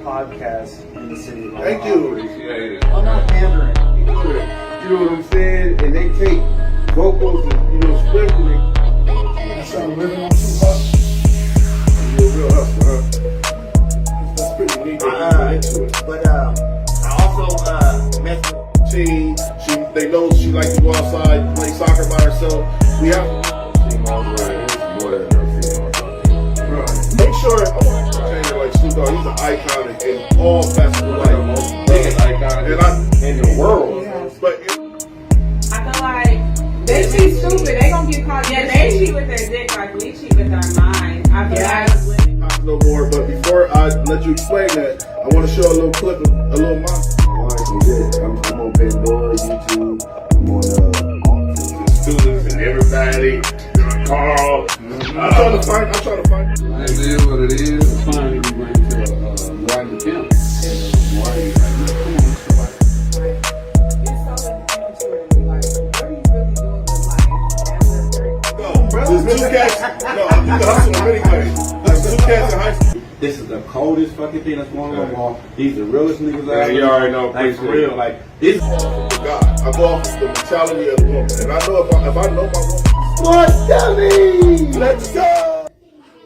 podcast in the city of Omaha. Thank you. Appreciate it. I'm not pandering. You know what I'm saying? And they take vocals and, sprinkle it. That's how I'm living on Tupac. You're a real hustler, huh? That's pretty neat. Into it. But I also met Team, they know she likes to go outside, play soccer by herself. We have Females, right? It's more than her females. to make sure. I want to tell you, like Snoop Dogg, he's an icon in all facets of life. Biggest icon in the world. But I feel like they cheat stupid. They gonna get caught. Yeah, they cheat with their dick like we cheat with our mind. I feel like women. no more. But before I let you explain that, I want to show a little clip of a little monster. Alright, so yeah, I'm on Pandora, YouTube, I'm on The students and everybody, Carl. I'm trying to find. It is what it is. Finally, we went to Rodney Kemp. There's two cats. No, you can hustle them anyway. There's two cats in high school. This is the coldest fucking thing that's going on. Wall. These the realest niggas out Yeah, there. you already know. Like, for real, like, this. God, I go off the mentality of the woman, and I know if I know my woman. Smart Dummy! Let's go.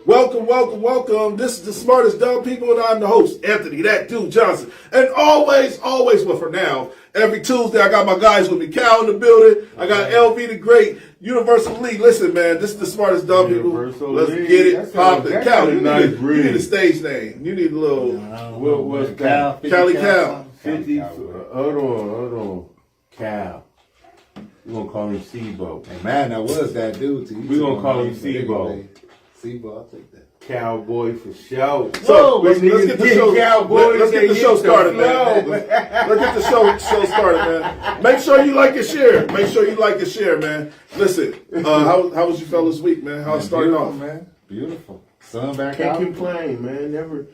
Welcome. This is the Smartest Dumb People, and I'm the host, Anthony, that dude Johnson. And always, well, for now, every Tuesday, I got my guys with me. Cal in the building. I got LV the Great, Universal League. Listen, man, this is the Smartest Dumb People. Universal Let's League. get it That popping. sounds- Cal, that you sounds need, nice you need a breed. stage name. You need a little What's that? Cali Cal. 50. Hold on. Cal. We're going to call him Seabo. Hey man, that was that dude. Too. We gonna call him Seabo. Seabo, I'll take that. Cowboy for sure. So let's get the show. Cowboys, Let's get the show started, man. Let's get the show started, man. Make sure you like and share. Man. Listen, how was you fellas week, man? How it started off, man. Beautiful. Sun back Can't out. complain, man. Never.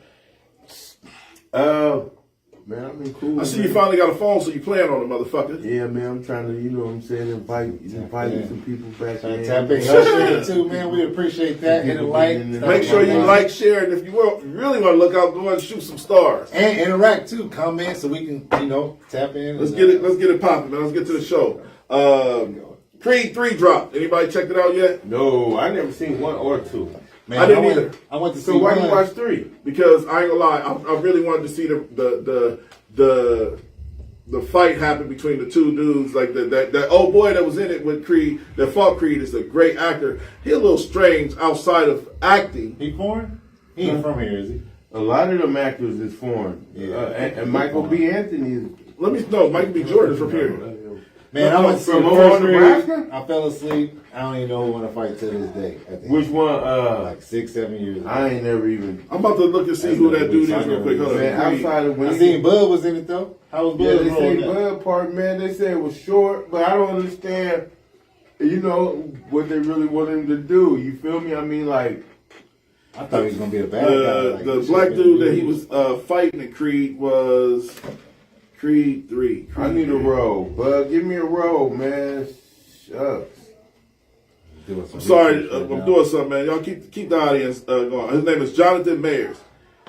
Man, I've been cool. I see man. you finally got a phone, so you playing on it, motherfucker. Yeah, man. I'm trying to, invite some people back in. Tap in your share too, man. We appreciate that. Hit a like. Make sure you like, share, and if you really want to look out, go and shoot some stars. And interact too. Comment so we can, tap in. Let's get it popping, man. Let's get to the show. Creed 3 dropped. Anybody checked it out yet? No, I never seen 1 or 2. Man, I didn't either. I went to see So why one. you watch 3? Because I ain't gonna lie, I really wanted to see the fight happen between the two dudes. Like that old boy that was in it with Creed, that fought Creed, is a great actor. He a little strange outside of acting. He foreign? He ain't from here, is he? A lot of them actors is foreign. Yeah. And Michael B. Anthony is. Michael B. Jordan from here. Man, I went to see From the Omaha, first Nebraska? Creed. I fell asleep. I don't even know who won a fight to this day. I think. Which one? Like 6-7 years ago. I ain't never even. I'm about to look and see who that dude is real quick. Hold on. Man, outside of when I seen Bud was in it though. How was Bud? Yeah, they say rolling that? Bud part, man. They say it was short, but I don't understand. What they really want him to do. You feel me? I mean, like. I thought he was gonna be a bad guy. Like, The this black shit dude been that he was fighting in Creed was Creed 3. I need a role, Bud. Give me a role, man. Shucks. doing some I'm sorry, research right I'm now. doing something, man. Y'all keep the audience going. His name is Jonathan Mayers.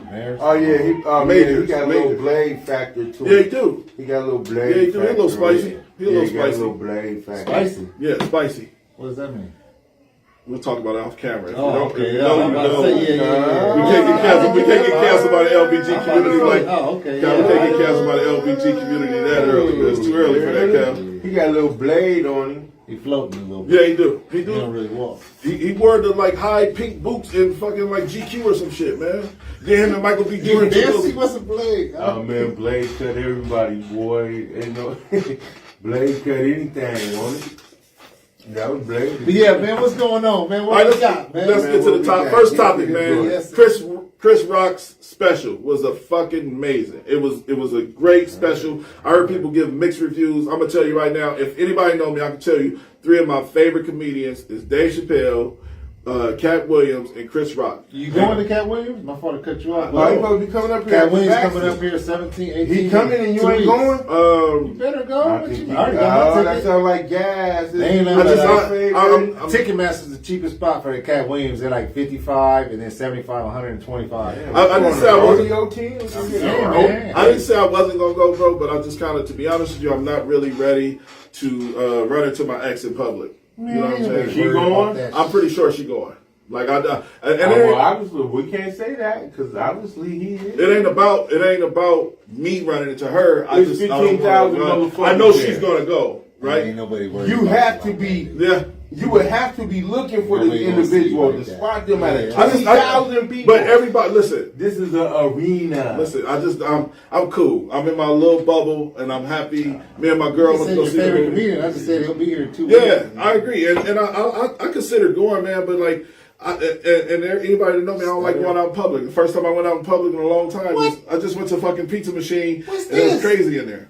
Maris? Oh yeah, he got a Majors. little blade factor to Yeah, it. he do. He got a little blade. Yeah, he do. He a little factor. spicy. He a Yeah, little he got a spicy. little blade factor. Spicy. Yeah, spicy. What does that mean? We'll talk about it off camera. If Oh, you don't, okay. if you Yeah, know, I'm you about to know. say, yeah. We can't get canceled. We can't get canceled by the LBG community like. Oh, okay. Cal, we can't get canceled by the LBG community that early. It's too early for that, Cal. He got a little blade on him. He floating a little bit. Yeah, he do. He He don't do. really walk. He wore the like high pink boots in fucking like GQ or some shit, man. Then him and Michael B. He Jordan. danced. He wasn't playing. Oh man, blade cut everybody, boy. Ain't no blade cut anything on it. That was blade. But yeah, man, what's going on, man? All What right, we got, man? let's get to the top. got? First Yeah, topic, we man. can do it. Yes, Chris Rock's special was a fucking amazing. It was a great special. I heard people give mixed reviews. I'm gonna tell you right now. If anybody know me, I can tell you 3 of my favorite comedians is Dave Chappelle, Cat Williams and Chris Rock. You going to Cat Williams? My fault to cut you off. Why you supposed to be coming up here? Cat Williams Jackson? coming up here 17, 18. He coming and you 2 ain't weeks. going? You better go. I What think you he- I already got my that ticket. sounds like gas. They ain't I nothing just, but I'm- Ticketmaster's the cheapest spot for the Cat Williams. They're like 55 and then 75, 125. I didn't say I wasn't. Rodeo team? saying, man. I didn't say I wasn't gonna go, bro, but I just kind of, to be honest with you, I'm not really ready to run into my ex in public. You know what I'm saying? She going? I'm pretty sure she going. Like and Well, obviously, we can't say that because obviously he is. it ain't about me running into her. I It's just 15,000 I motherfuckers know there. she's gonna go, Ain't right? nobody worried You about have you to like be. that. Yeah. You would have to be looking for this Nobody gonna see individual you like to that. spot them at a Yeah. I just, 20,000 people. but everybody, listen. This is an arena. Listen, I'm cool. I'm in my little bubble, and I'm happy. Me and my girl You went to said go your see the favorite movie. comedian. I just said he'll be here in 2 weeks. Yeah, I agree, and I consider going, man. But like, and anybody that know me, I don't like going out in public. The first time I went out in public in a long time, I just went to fucking Pizza Machine, What's and it was this? crazy in there.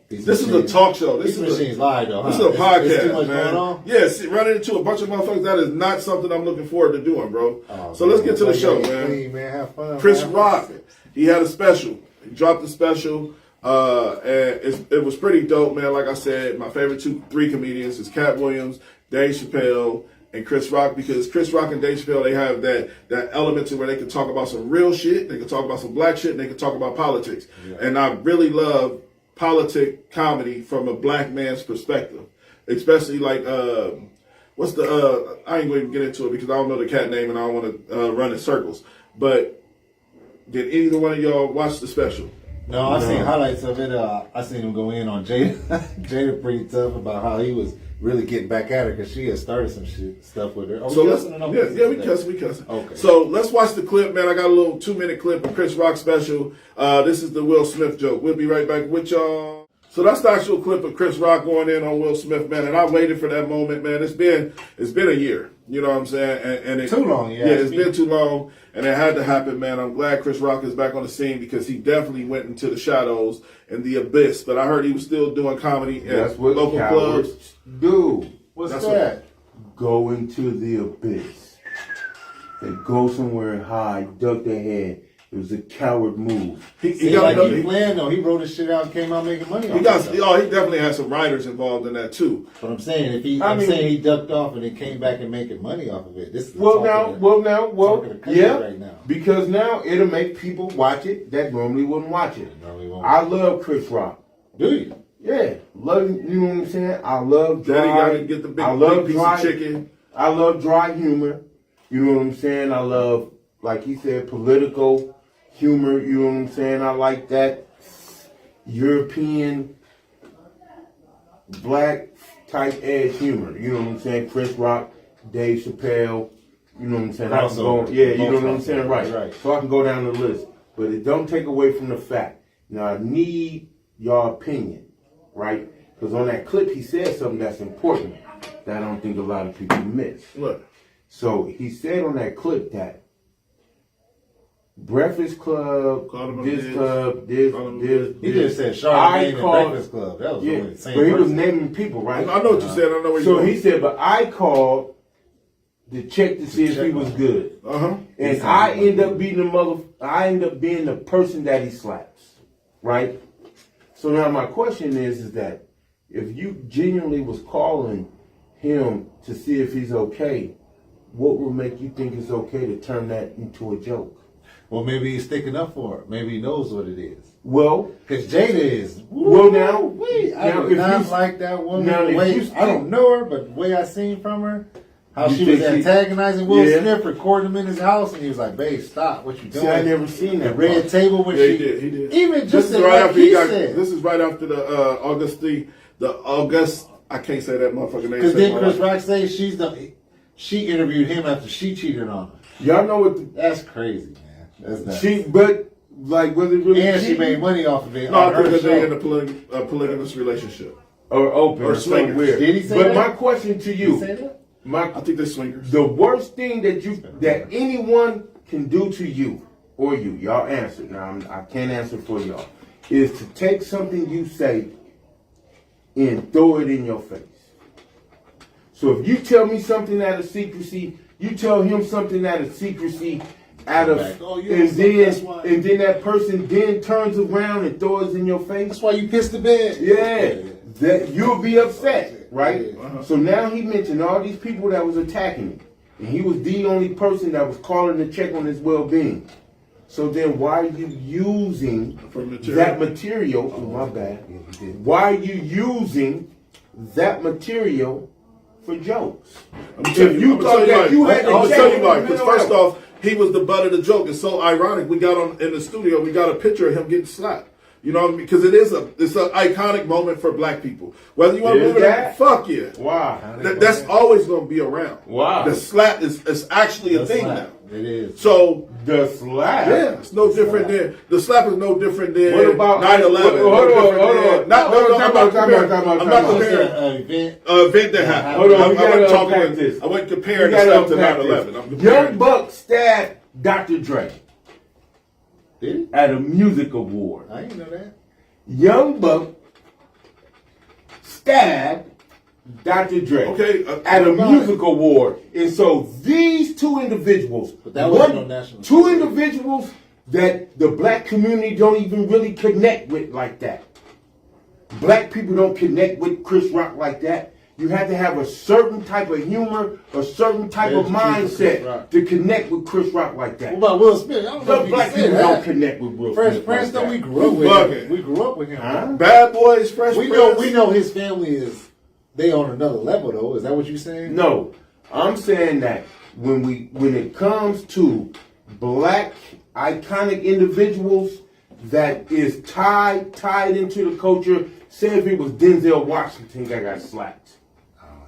Pizza This is a Machine. talk show. This Pizza is Machine's live though. This is huh? a podcast, It's too much man. going on. Yes, running into a bunch of motherfuckers. That is not something I'm looking forward to doing, bro. Oh, So let's man. get to the Play show, games, man. please, man. Have fun. Chris man. Rock, he had a special. He dropped a special, and it was pretty dope, man. Like I said, my favorite 3 comedians is Cat Williams, Dave Chappelle, and Chris Rock, because Chris Rock and Dave Chappelle, they have that element to where they can talk about some real shit, they can talk about some black shit, and they can talk about politics. Yeah. And I really love politic comedy from a black man's perspective, especially like what's the I ain't going to get into it because I don't know the cat name and I don't want to run in circles. But did either one of y'all watch the special? No, I seen highlights of it. I seen him go in on Jada. Jada pretty tough about how he was really getting back at her because she had started some stuff with her. Oh, So we let's, cussing or no we cussing? cussing. Okay. So let's watch the clip, man. I got a little 2-minute clip of Chris Rock special. This is the Will Smith joke. We'll be right back with y'all. So that's the actual clip of Chris Rock going in on Will Smith, man. And I waited for that moment, man. It's been a year. You know what I'm saying? And it, Too long, yeah. it's been too long, and it had to happen, man. I'm glad Chris Rock is back on the scene because he definitely went into the shadows and the abyss. But I heard he was still doing comedy That's at what local cowards clubs. do. What's That's that? Go into the abyss. They go somewhere and hide, duck their head. It was a coward move. He got like another- he planned though. He wrote his shit out and came out making money. He off got. it, though. He definitely had some writers involved in that too. But I'm saying if he, I I'm mean- saying he ducked off and then came back and making money off of it. This is the Well talk now, of the country yeah, right now. because now it'll make people watch it that normally wouldn't watch it. Normally won't. I love Chris Rock. Do you? Yeah, love, you know what I'm saying? I love dry. Daddy got to get the I big love piece dry of chicken. I love dry humor. You know what I'm saying? I love, like he said, political humor. You know what I'm saying? I like that European black type edge humor. You know what I'm saying? Chris Rock, Dave Chappelle. You know what I'm saying? I can go, Crossover. yeah, you know Both what I'm saying? crossover. Right. Right. So I can go down the list. But it don't take away from the fact. Now I need your opinion, right? Because on that clip he said something that's important that I don't think a lot of people miss. Look, So he said on that clip that Breakfast Club, Called him a this bitch. club, this, Called him a this, bitch. He this. just said Charlamagne and called- Breakfast Club. That was Yeah, only the but same he was person. naming people, right? I know what you said. I know what So you. he said, but I called to check to see if he was good, Uh-huh. and I end up being I end up being the person that he slaps, right? So now my question is that if you genuinely was calling him to see if he's okay, what would make you think it's okay to turn that into a joke? Well, maybe he's sticking up for it. Maybe he knows what it is. Well, Because Jada is. Well, now- wait, I now, do if not you- like that woman. now, The if way, you I don't know her, but the way I seen from her, how You she was think she- antagonizing Will Yeah. Smith, recording him in his house, and he was like, "Babe, stop! What you doing?" see, I never seen The that. red part. table when Yeah, she he did. He did. even This just is said, right like after he he got. said. This is right after the August. I can't say that motherfucking name. Because then Chris Rock says she interviewed him after she cheated on her. Y'all know what? That's crazy, man. That's nuts. But like, was it really? and she cheating? made money off of it. No, on I her think that they in show. a polygamous relationship. Or open Or or something swingers. weird. Did he say But that? my question to Did he say you, that? I think they're swingers. the worst thing that anyone can do to you or y'all answer. Now I can't answer for y'all. Is to take something you say and throw it in your face. So if you tell me something out of secrecy You tell him something out of secrecy, out of, Oh, yeah, and that's why. then that person then turns around and throws it in your face. That's why you pissed the bed. Yeah, that you'll be upset, right? Yeah. So now he mentioned all these people that was attacking him, and he was the only person that was calling to check on his well-being. So then, why are you using that material? Oh, my bad. Why are you using that material for jokes? I'm gonna tell you why. Because first off, he was the butt of the joke. It's so ironic. We got on in the studio. We got a picture of him getting slapped. You know, because it's an iconic moment for black people. Whether you want to believe it or not, fuck yeah. Wow. That's always going to be around. Wow. The slap is actually a thing now. It is. So The slap. yeah, it's no different than the slap is no different than What about 9/11. Hold on. I'm not comparing. Event. Event that happened. Hold on, I we wasn't gotta talking. unpack this. I wasn't comparing We the gotta slap to unpack 9/11. this. I'm comparing. Young Buck stabbed Dr. Dre Did he? at a music award. I didn't know that. Young Buck stabbed Dr. Dre Okay, at a music award. And so these two individuals, But that wasn't on national two TV. individuals that the black community don't even really connect with like that. Black people don't connect with Chris Rock like that. You have to have a certain type of humor, a certain type of There's the truth of Chris mindset Rock. to connect with Chris Rock like that. What about Will Smith? I don't know The if you black can say people don't that. connect with Will Fresh Smith Prince, like though, that. we grew up You with bugging. him. We grew up with him. Huh? Bad Boys, Fresh We Prince. know his family is they on another level though. Is that what you're saying? No, I'm saying that when it comes to black iconic individuals that is tied into the culture, say if it was Denzel Washington that got slapped,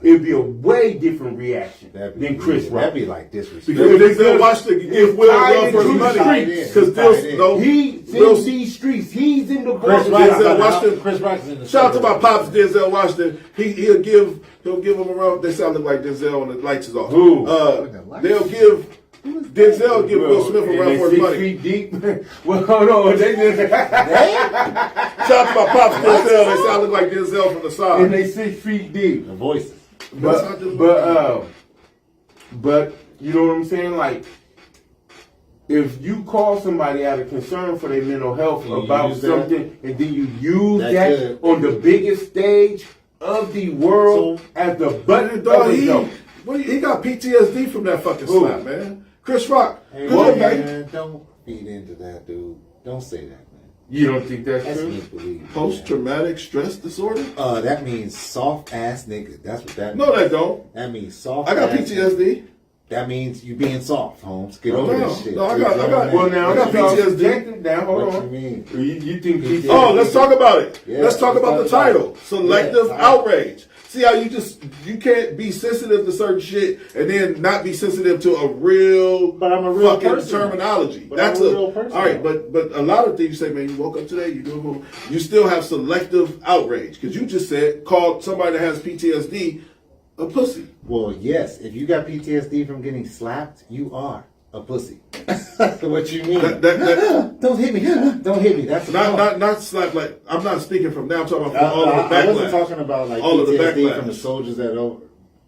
it'd be a way different reaction than Chris Rock. That'd be like disrespect. Because Denzel Washington give Will love for his into the money. streets. Because He's Will- in these streets. He's in the Chris ball. Rock, Denzel Washington. Chris Rock's in the Shout out to my suburbs. pops, Denzel Washington. He'll give him a run. They sound like Denzel when the lights is off. Who? They'll give Denzel give Will Smith a run for his 6 money. feet deep. Well, hold on. They just, Shout out to my pops, Denzel. They sound like Denzel from the and side. they 6 feet deep. The voices. But you know what I'm saying? Like, if you call somebody out of concern for their mental health And you about use that, something, and then you use that that could- on the biggest stage of the world as the butt of Dog, the joke. he got PTSD from that fucking Who? slap, man. Chris Rock. Hey, Good, man. man, don't feed into that, dude. Don't say that, man. You don't think that's That's true? make believe. Post-traumatic stress disorder? That means soft ass nigga. That's what that means. No, that don't. That means soft. I got ass PTSD. nigga. That means you being soft, Holmes. Get over No, this shit. no, I got- Well, now I got y'all PTSD. subjective now. Hold What on. you mean? You think PTSD? Oh, let's talk about it. Yeah, let's talk let's about talk the about title. it. Selective Yeah, outrage. See how you can't be sensitive to certain shit and then not be sensitive to a real But I'm a real fucking person. terminology. But That's I'm a real person. all right, but a lot of things you say, man, you woke up today, you doing more. You still have selective outrage because you just said called somebody that has PTSD a pussy. Well, yes. If you got PTSD from getting slapped, you are a pussy. What you mean? Don't hit me. Don't hit me. That's Not slap like I'm not speaking from now. I'm talking about from all of the I backlash. wasn't talking about like All of the PTSD backlash. from the soldiers that bombed.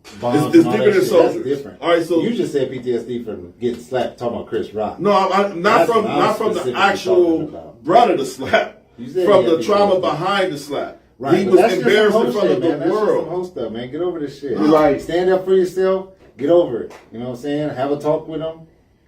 It's and all different that than shit. soldiers. That's different. All right, so- you just said PTSD from getting slapped. Talking about Chris Rock. No, I'm not That's from what I'm not from the specifically actual talking about. brunt of the slap. You said From he the had trauma PTSD. behind the slap. Right, He but was that's just embarrassed some in whole front shit, of man. the That's just some world. whole stuff, man. Get over this shit. Right. Stand up for yourself. Get over it. You know what I'm saying? Have a talk with them,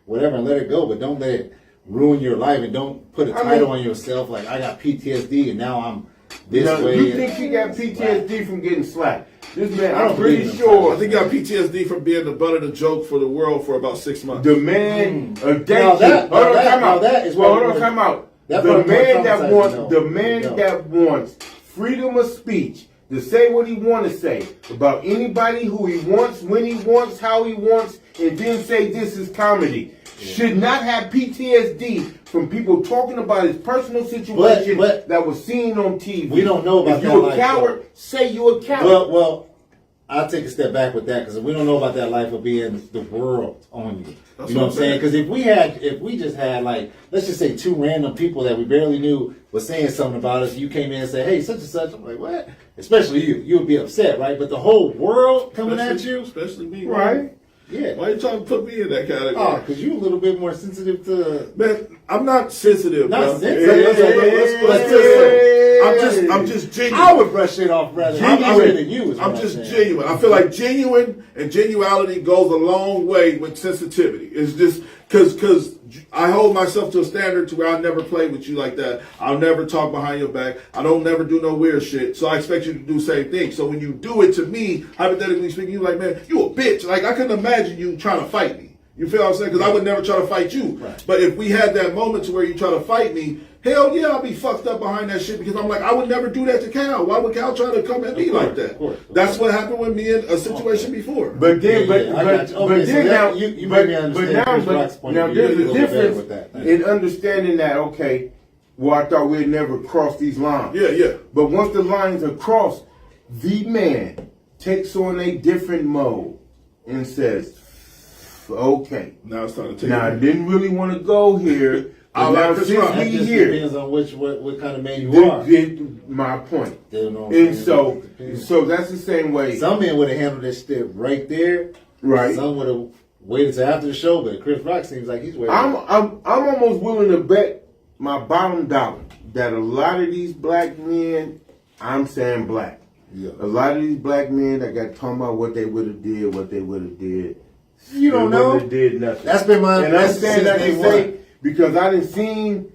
whatever, and let it go. But don't let it ruin your life, and don't put a title on yourself like I got PTSD and now I'm this Now, way. you think he got PTSD from getting slapped? This man, I don't I'm pretty believe him. sure I think he got PTSD from being the butt of the joke for the world for about 6 months. the man Now against that- you. Hold on, now time out. that is Well, what- hold on, time out. that The part man that traumatized wants, me, no. the man No. that wants freedom of speech to say what he want to say about anybody, who he wants, when he wants, how he wants, and then say this is comedy. Should not have PTSD from people talking about his personal situation But- that was seen on TV. We don't know about if that you a life, coward, say you a coward. Well, I'll take a step back with that because we don't know about that life of being the world on you. That's You know what I'm what I'm saying? Because if we just had like, let's just say 2 random people that we barely knew was saying something about us, you came in and said, hey, such and such, I'm like, what? Especially you would be upset, right? But the whole world coming at you, Especially me. Right. Yeah. Why you trying to put me in that category? Oh, because you a little bit more sensitive to. Man, I'm not sensitive, Not bro. sensitive. I'm just genuine. I would brush it off rather Genuine. than you. I'm just genuine. I feel like genuine and genuality goes a long way with sensitivity. It's just because I hold myself to a standard to where I never play with you like that. I'll never talk behind your back. I don't never do no weird shit. So I expect you to do the same thing. So when you do it to me, hypothetically speaking, you're like, man, you a bitch. Like I couldn't imagine you trying to fight me. You feel what I'm saying? Because I would never try to fight you. Right. But if we had that moment to where you try to fight me, hell yeah, I'll be fucked up behind that shit because I'm like, I would never do that to Cal. Why would Cal try to come at me like that? Of course. That's what happened with me in a situation before. But then, Yeah, I got you. Okay, but so then that- now, you but, made me but understand now, Chris Rock's point of view there's a a little better difference with that. in understanding that. Okay, well, I thought we'd never cross these lines. Yeah. But once the lines are crossed, the man takes on a different mode and says, "Okay, Now it's time to take now I it. didn't really want to go here, I but like now Chris since Rock. That we just here, depends on what kind of man you then, are. then my point." You know what I'm And saying? so, It depends. so that's the same way, Some men would have handled this shit right there. right? Some would have waited till after the show, but Chris Rock seems like he's waiting. I'm almost willing to bet my bottom dollar that a lot of these black men, I'm saying black, Yeah. a lot of these black men that got talking about what they would have did, what they would have did. You don't they know. wouldn't have did nothing. That's been my. And I'm that's saying that since to day say one. because I done seen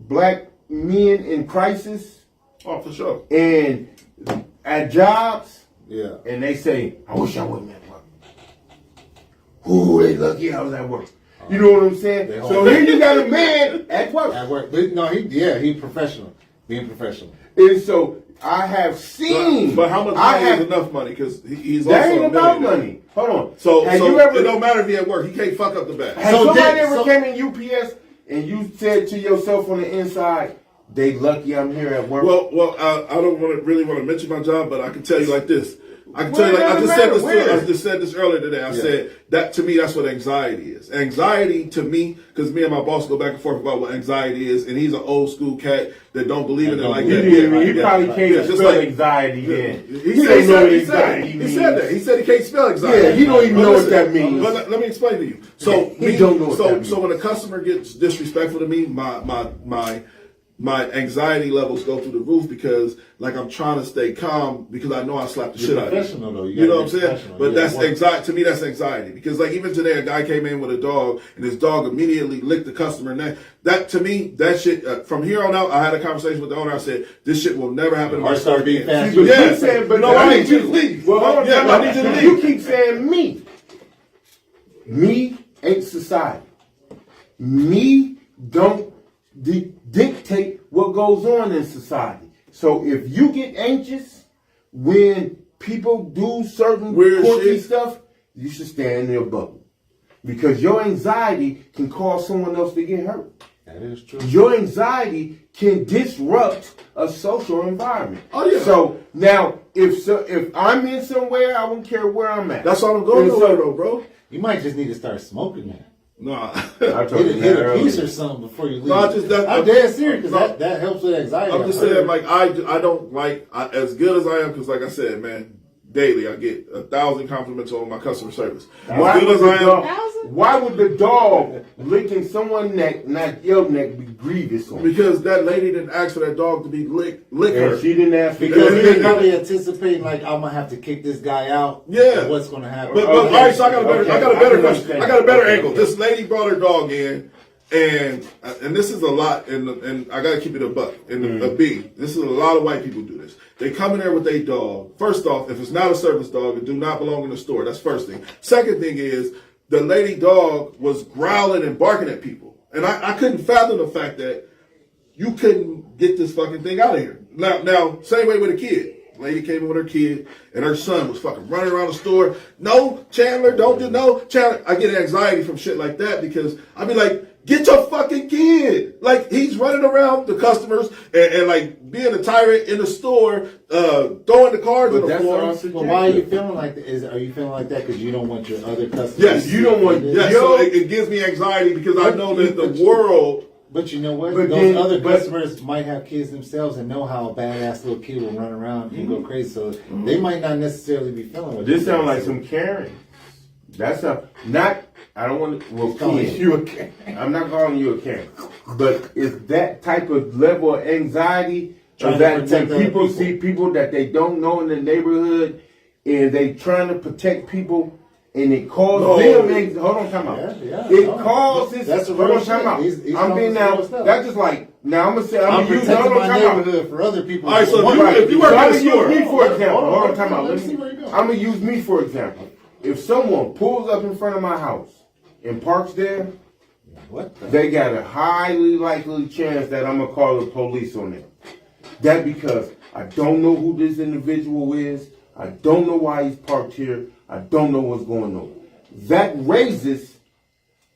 black men in crisis Oh, for sure. and at jobs, Yeah. and they say, "I wish I wasn't at work." Ooh, they lucky I was at work. You know what I'm saying? They So all- here you got a man at work. At work, but no, he professional, being professional. And so I have seen. But how much I money have, is enough money? Because he's that also ain't a about millionaire. money. Hold on. So, have so you ever? it don't matter if he at work. He can't fuck up the bag. Has So somebody then- ever so- came in UPS and you said to yourself on the inside, "They lucky I'm here at work"? Well, I don't really want to mention my job, but I can tell you like this. I can Well, tell you it like I doesn't just said matter this. where. I just said this earlier today. I said that to me, that's what anxiety is. Anxiety to me, because me and my boss go back and forth about what anxiety is, and he's an old school cat that don't believe in it like that. He probably can't Yeah, just spell like- anxiety then. He said anxiety he said that. He said he can't spell anxiety. Yeah, he don't even But know what listen, that means. But let me explain to you. So He don't know what that means. So when a customer gets disrespectful to me, my anxiety levels go through the roof because like I'm trying to stay calm because I know I slapped the You're shit out of you. professional, though. You know what I'm gotta be saying? professional. But You that's gotta work. anxiety. To me, that's anxiety because like even today, a guy came in with a dog and his dog immediately licked the customer neck. That to me, that shit. From here on out, I had a conversation with the owner. I said, "This shit will never happen in my Heart store start beating again." fast. But Yeah. you saying, but No, now I need you to leave. Well, hold on, Yeah, time I out. need you to leave. You keep saying me. Me ain't society. Me don't dictate what goes on in society. So if you get anxious when people do certain Weird quirky shit. stuff, you should stay in your bubble. Because your anxiety can cause someone else to get hurt. That is true. Your anxiety can disrupt a social environment. Oh, yeah. So now, if I'm in somewhere, I don't care where I'm at. That's all I'm going And nowhere though, bro. You might just need to start smoking, man. Nah. I told you Hit that a piece earlier. or something before you leave. No, I just- that- I'm dead serious because No. that helps with anxiety. I'm just saying, like I don't like as good as I am because, like I said, man, daily I get 1,000 compliments on my customer service. Why As good would, as the I am, dog, why would the dog licking someone's neck, not your neck, be grievous on? because that lady didn't ask for that dog to be lick her. And she didn't ask for because Yeah, you're yeah. probably anticipating like I'm gonna have to kick this guy out. Yeah. and what's gonna happen? But Okay. all right, so I got a better, Okay. I got a I better can question. understand. I got a better Okay. angle. This lady brought her dog in, and this is a lot, and I got to keep it a buck. And a B, this is a lot of white people do this. They come in there with their dog. First off, if it's not a service dog, it do not belong in the store. That's first thing. Second thing is the lady dog was growling and barking at people, and I couldn't fathom the fact that you couldn't get this fucking thing out of here. Now, same way with a kid. Lady came in with her kid, and her son was fucking running around the store. No, Chandler, don't do no. Chandler, I get anxiety from shit like that because I be like, get your fucking kid. Like, he's running around the customers and like being a tyrant in the store, throwing the cards on the But that's floor. all subjective. Well, why are you feeling like that? Are you feeling like that because you don't want your other customers? Yes, you don't want- Yes, Yo. so it gives me anxiety because I know that the world. But you know what? But Those then- other but- customers might have kids themselves and know how a badass little kid will run around and go crazy. So they might not necessarily be feeling what This you're sounds like saying. some Karen. I don't want to, well, Calling Ken. you a cat. I'm not calling you a Ken. But it's that type of level of anxiety Trying to that when protect other people people. see people that they don't know in the neighborhood and they trying to protect people and it causes them hold on, time out. Yeah, It no. causes That's the hold real on, time shit. out. He's I'm being on now real stuff. that's just like now I'm gonna say I'm I'm gonna use protecting hold on, my time out. neighborhood for other people. All right, so Right. if you work So at I'm a gonna store, use me for example. Hold on, Hold on, time out. let's see where you go. I'm gonna use me for example. If someone pulls up in front of my house and parks there, What the? they got a highly likely chance that I'm gonna call the police on them. That because I don't know who this individual is. I don't know why he's parked here. I don't know what's going on. That raises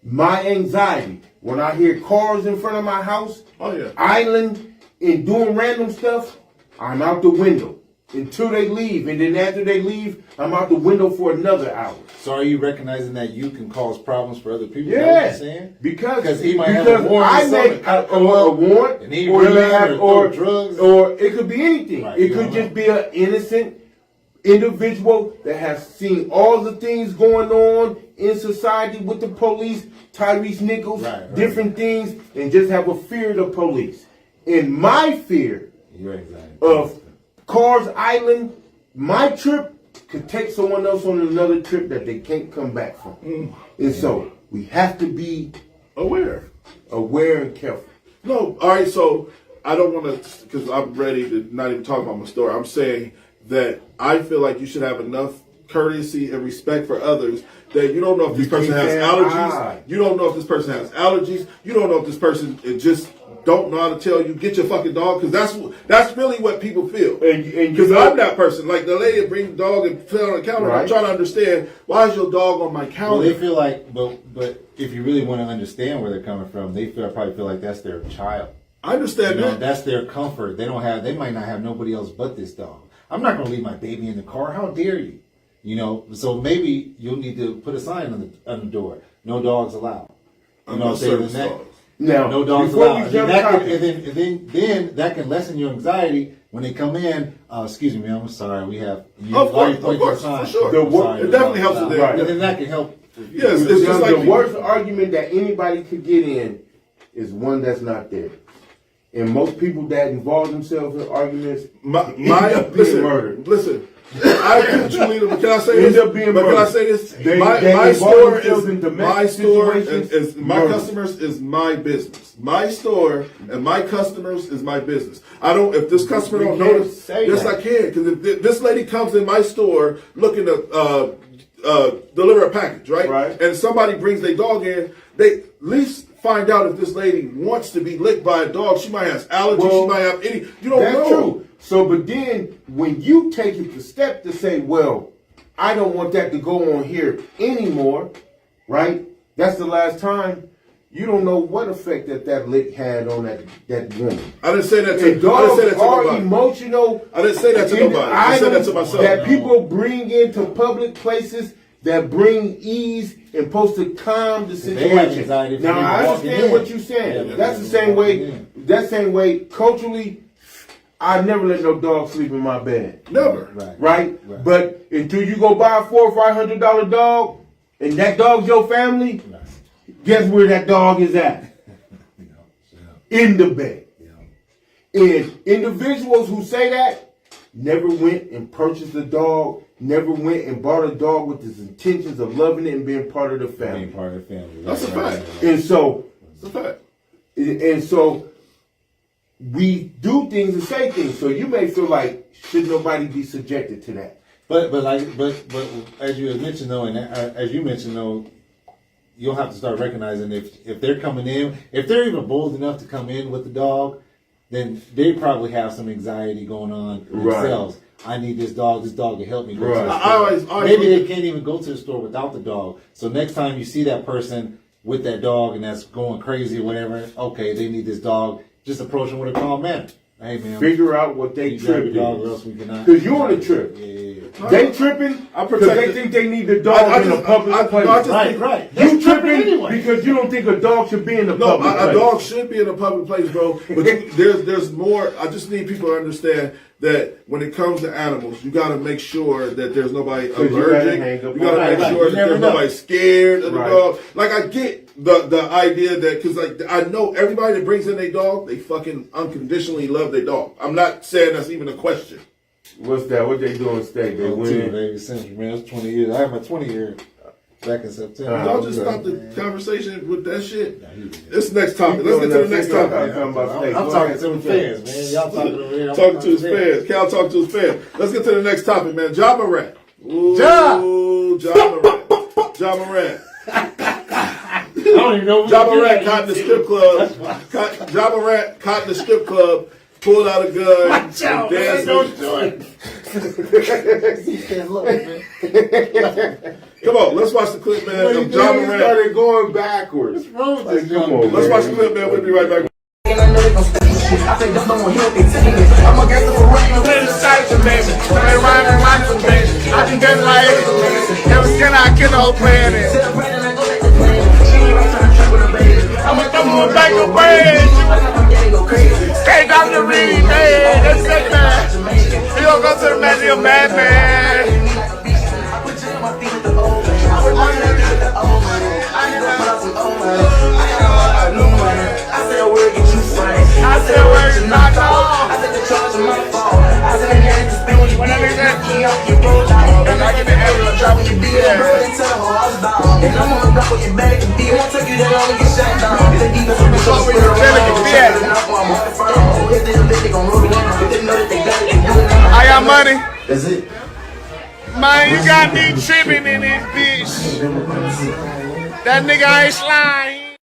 my anxiety when I hear cars in front of my house, Oh, yeah. idling and doing random stuff. I'm out the window until they leave, and then after they leave, I'm out the window for another hour. So are you recognizing that you can cause problems for other people? Is that Yeah, what you're saying? because he might have a warrant or I something make come a up, warrant, and he or really they have, or drugs. or it could be anything. Right, It you could don't just know. be an innocent individual that has seen all the things going on in society with the police, Tyrese Nichols, Right. different things, and just have a fear of the police. And my fear Your anxiety. of cars idling, my trip could take someone else on another trip that they can't come back from. And so we have to be aware. aware and careful. No, all right. So I don't want to, because I'm ready to not even talk about my story. I'm saying that I feel like you should have enough courtesy and respect for others that you don't know if this person has allergies. You don't know if this person has allergies. You don't know if this person is just don't know how to tell you get your fucking dog, because that's really what people feel. And Because I'm that person. Like the lady that brings the dog and put it on the counter. Right. I'm trying to understand, why is your dog on my Well, counter? they feel like, but if you really want to understand where they're coming from, they probably feel like that's their child. I understand You know, that. that's their comfort. They might not have nobody else but this dog. I'm not going to leave my baby in the car. How dare you? You know, so maybe you'll need to put a sign on the door. No dogs allowed. You know what I'm saying? Service And that- dogs. Now, No dogs before allowed. we jump And that topic, can, and then that can lessen your anxiety when they come in. Excuse me, I'm sorry. We have. Of course, for sure. It definitely helps with that. Right. And then that can help. Yes, it's just like the worst argument that anybody could get in is one that's not there. And most people that involve themselves in arguments My end up being listen, murdered. listen. I get you, Lena, but can I say End this? up being But can I murdered. say this? They my involve store themselves is in domestic my store situations. is my Murder. customers is my business. My store and my customers is my business. I don't. If this customer You don't can't notice, say yes, that. I can. Because if this lady comes in my store looking to deliver a package, right? Right. And somebody brings their dog in, they at least find out if this lady wants to be licked by a dog. She might have allergies. Well, she might have any. You don't That's know. true. So, but then when you take it the step to say, well, I don't want that to go on here anymore, right? That's the last time. You don't know what effect that lick had on that woman. I didn't say that to. And I didn't dogs say that to are nobody. emotional. I didn't say that to nobody. I said that to myself. That people bring into public places that bring ease and supposed to calm the They have situation. anxiety for Now people I walking understand in. what you're saying. Yeah, That's the people same way. walking in. That same way culturally. I never let no dog sleep in my bed. Never. Right. Right? But until you go buy a $400 or $500 dog, and that dog's your family, guess where that dog is at? In the bed. And individuals who say that never went and purchased a dog, never went and bought a dog with the intentions of loving it and being part of the family. Being part of the family. That's a fact. And so, It's a fact. we do things and say things. So you may feel like should nobody be subjected to that? But as you had mentioned though, and as you mentioned though, you'll have to start recognizing if they're coming in, if they're even bold enough to come in with the dog, then they probably have some anxiety going on themselves. I need this dog. This dog can help me go to the store. I always Maybe they can't even go to the store without the dog. So next time you see that person with that dog and that's going crazy or whatever, okay, they need this dog. Just approach them with a calm manner. Hey man, Figure out what they you grab trip your dog or is. else we cannot. 'Cause you're on a trip. Yeah. They tripping I because protect they the- think they need the dog in a public place. I just Right, think, right. You That's tripping tripping anyway. because you don't think a dog should be in the No, public place. a dog should be in a public place, bro. But there's more. I just need people to understand that when it comes to animals, you got to make sure that there's nobody you gotta allergic. hang up You got to on make that. sure You that never there's know. nobody scared of the Right. dog. Like I get the idea that because like I know everybody that brings in their dog, they fucking unconditionally love their dog. I'm not saying that's even a question. What's that? What they doing state? They Too, win. baby, since man, it's 20 years. I had my 20 year back in September. Y'all just okay. stop the conversation with that shit. Nah, you- This next topic. Let's get to the next topic. I'm I'm talking to the fans, man. Y'all talking over here. I'm Talking to his fans. Cal talking to his fans. Let's get to the next topic, man. Ja Morant. Ooh, Ja! Ja Morant. Ja Morant. I don't even know. Ja Morant caught in the strip club. Ja Morant caught in the strip club, pulled out a gun, Watch out, and man. Don't danced. do it. He said, look, man. Come on, let's watch the clip, man, When of you Ja started Morant. going backwards. What's wrong with Like, this come young on, man? Let's watch the clip, man. We'll be right back. And I know they gon' stay shit. I think that's the one here, they take it. I'm a gangster for real. Little Cypher, baby. They rhyming Michael, baby. I think that's like ever skin I kill the whole planet. Tell Brandon I go back to playing. She ain't right trying to trip with a baby. I'ma come on back to brain. I'm getting go crazy. Hey, Dr. Reed, man. That's it, man. We gonna go to the Magic of Madman. I put you in my feet with the old man. I was on that with the old man. I need to put out some old man. I got a new man. I said, where get you from? I said, where's your knock off? I said, the charge is my fault. I said, you had to spend when you Whenever you get key off your road out. and I get the area, drop when you be there. And tell her I was down. And I'm on the block with your bag and be. Won't take you that long to get shot down. The defense will be so Where your belly can be at. If they don't they gon' roll it on. If they know that they got it, they do it now. I got money. That's it. Man, you got me tripping in this bitch. That nigga ain't slime.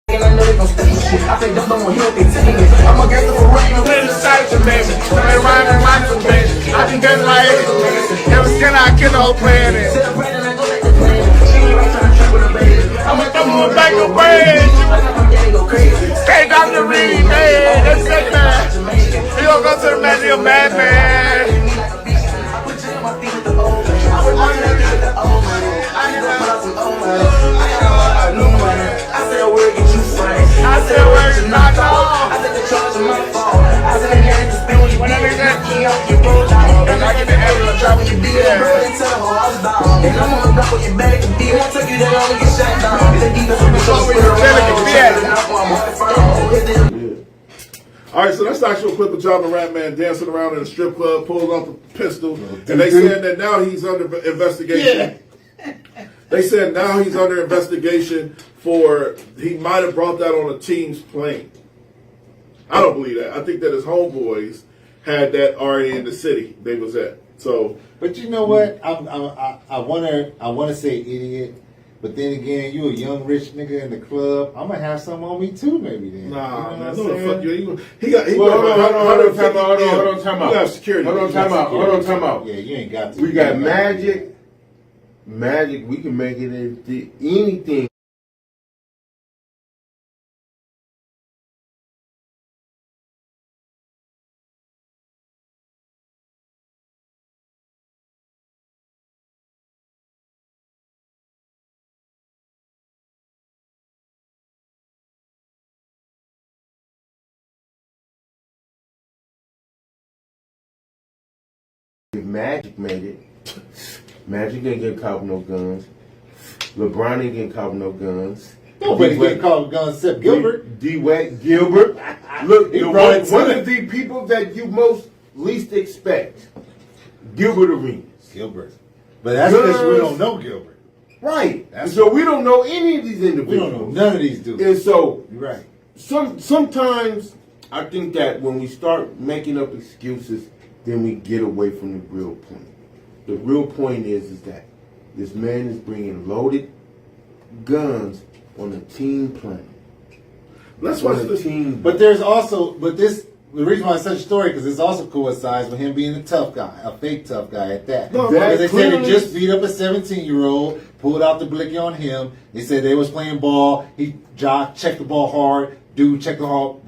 And I know they gon' stay shit. I think that's the one here, they take it. I'm a gangster for real. Little Cypher, baby. They rhyming Michael, baby. I think that's like ever skin I kill the whole planet. Tell Brandon I go back to playing. She ain't right trying to trip with a baby. I'ma come on back to brain. I'm getting go crazy. Hey, Dr. Reed, man. That's it, man. We gonna go to the Magic of Madman. I put you in my feet with the old man. I was on that with the old man. I need to put out some old man. I got a new man. I said, where get you from? I said, where's your knock off? I said, the charge is my fault. I said, you had to spend when you Whenever you get key off your road out. and I get the area, drop when you be there. And tell her I was down. And I'm on the block with your bag and be. Won't take you that long to get shot down. The defense will be so Where your belly can be at. All right, so that's the actual clip of Ja Morant, man, dancing around in a strip club, pulls off a pistol, and they said that now he's under investigation. They said now he's under investigation for he might have brought that on a team's plane. I don't believe that. I think that his homeboys had that already in the city they was at. So But you know what? I wanna say idiot, but then again, you a young rich nigga in the club. I'm gonna have some on me too, maybe then. nah, You know man, what no I'm the fuck saying? you. He got. Well, hold on, time out. You have security. Hold on, time out. Yeah, you ain't got to. We got Magic. Magic, we can make it into anything. If Magic made it, Magic ain't getting caught with no guns. LeBron ain't getting caught with no guns. Nobody getting called with guns except Gilbert. D-Wet, Gilbert. Look, He the brought it one to of the people that you most least expect. Gilbert Arenas. Gilbert. But that's because we Guns. don't know Gilbert. Right. That's So we don't know any of these individuals. We don't know none of these dudes. And so You're right. sometimes I think that when we start making up excuses, then we get away from the real point. The real point is that this man is bringing loaded guns on a team plane. Let's watch On a this. team. But there's also, the reason why it's such a story, because this also coincides with him being a tough guy, a fake tough guy at that. No, Because they said clearly- he just beat up a 17-year-old, pulled out the blicky on him. They said they was playing ball. Ja checked the ball hard. Dude checked the ball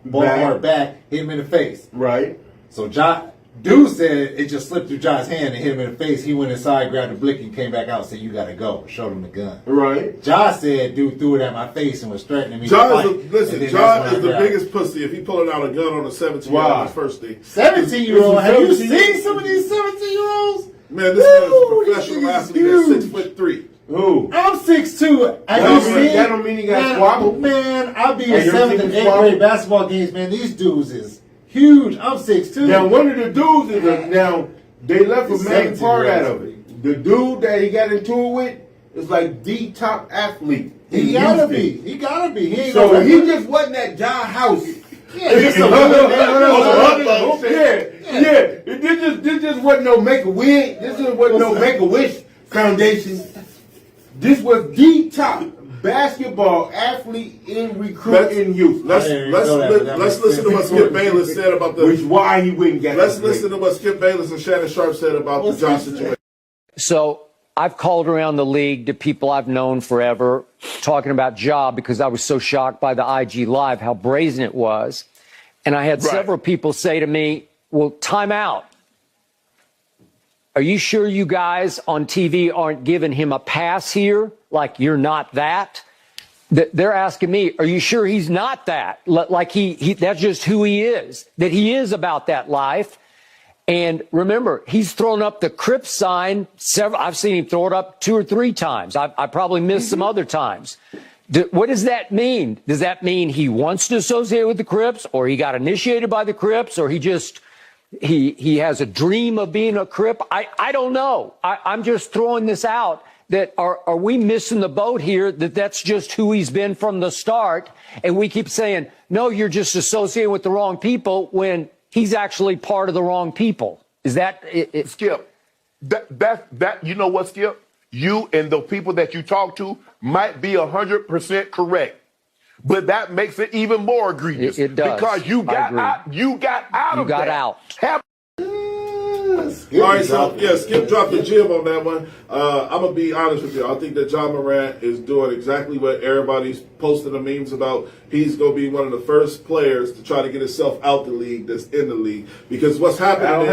Back. hard back, hit him in the face. Right. So Ja Dude said it just slipped through Josh's hand and hit him in the face. He went inside, grabbed the blicky, and came back out and said, "You gotta go." Showed him the gun. Right. Josh said, "Dude threw it at my face and was threatening me." John to is fight. listen. And then John that's is when the I got biggest pussy if he pulling out a gun on a 17-year-old Wow. on his first day. 17-year-old. Have you 17 seen some of these 17-year-olds? Man, this man is Woo, a professional this nigga's athlete at huge. 6'3". Who? I'm 6'2". That don't mean he got squabbled. Man, I'll be Hey, in you ever 7th seen and him 8th squabble? grade basketball games, man. These dudes is huge. I'm 6'2". Now, one of the dudes is now they left a He's main part 17 out of it. The dude that he got into it with is like the top athlete. He in gotta Houston. be. He gotta be. He ain't So gonna he just wasn't at John house. Yeah, just a This just wasn't no make a wig. This just wasn't no make a wish foundation. This was the top basketball athlete in recruiting youth. Let's I didn't even know that, but that let's makes listen to what sense. Skip Bayless said about Which the. why he wouldn't get. Let's the listen to what Skip Bayless and Shannon Sharp said about the John situation. So I've called around the league to people I've known forever talking about Ja because I was so shocked by the IG Live, how brazen it was. And I had several people say to me, well, time out. Are you sure you guys on TV aren't giving him a pass here? Like you're not that? They're asking me, are you sure he's not that? Like he that's just who he is, that he is about that life. And remember, he's thrown up the Crip sign I've seen him throw it up 2 or 3 times. I probably missed some other times. What does that mean? Does that mean he wants to associate with the Crips, or he got initiated by the Crips, or he just he has a dream of being a Crip? I don't know. I'm just throwing this out. That are we missing the boat here? That's just who he's been from the start, and we keep saying no. You're just associating with the wrong people when he's actually part of the wrong people. Is that it? Skip, that you know what, Skip? You and the people that you talk to might be 100% correct, but that makes it even more egregious. It does. Because you got out. You got out You of got that. out. All right, so yeah, Skip dropped the gym on that one. I'm gonna be honest with you. I think that John Morant is doing exactly what everybody's posting the memes about. He's gonna be one of the first players to try to get himself out the league that's in the league. Because what's happening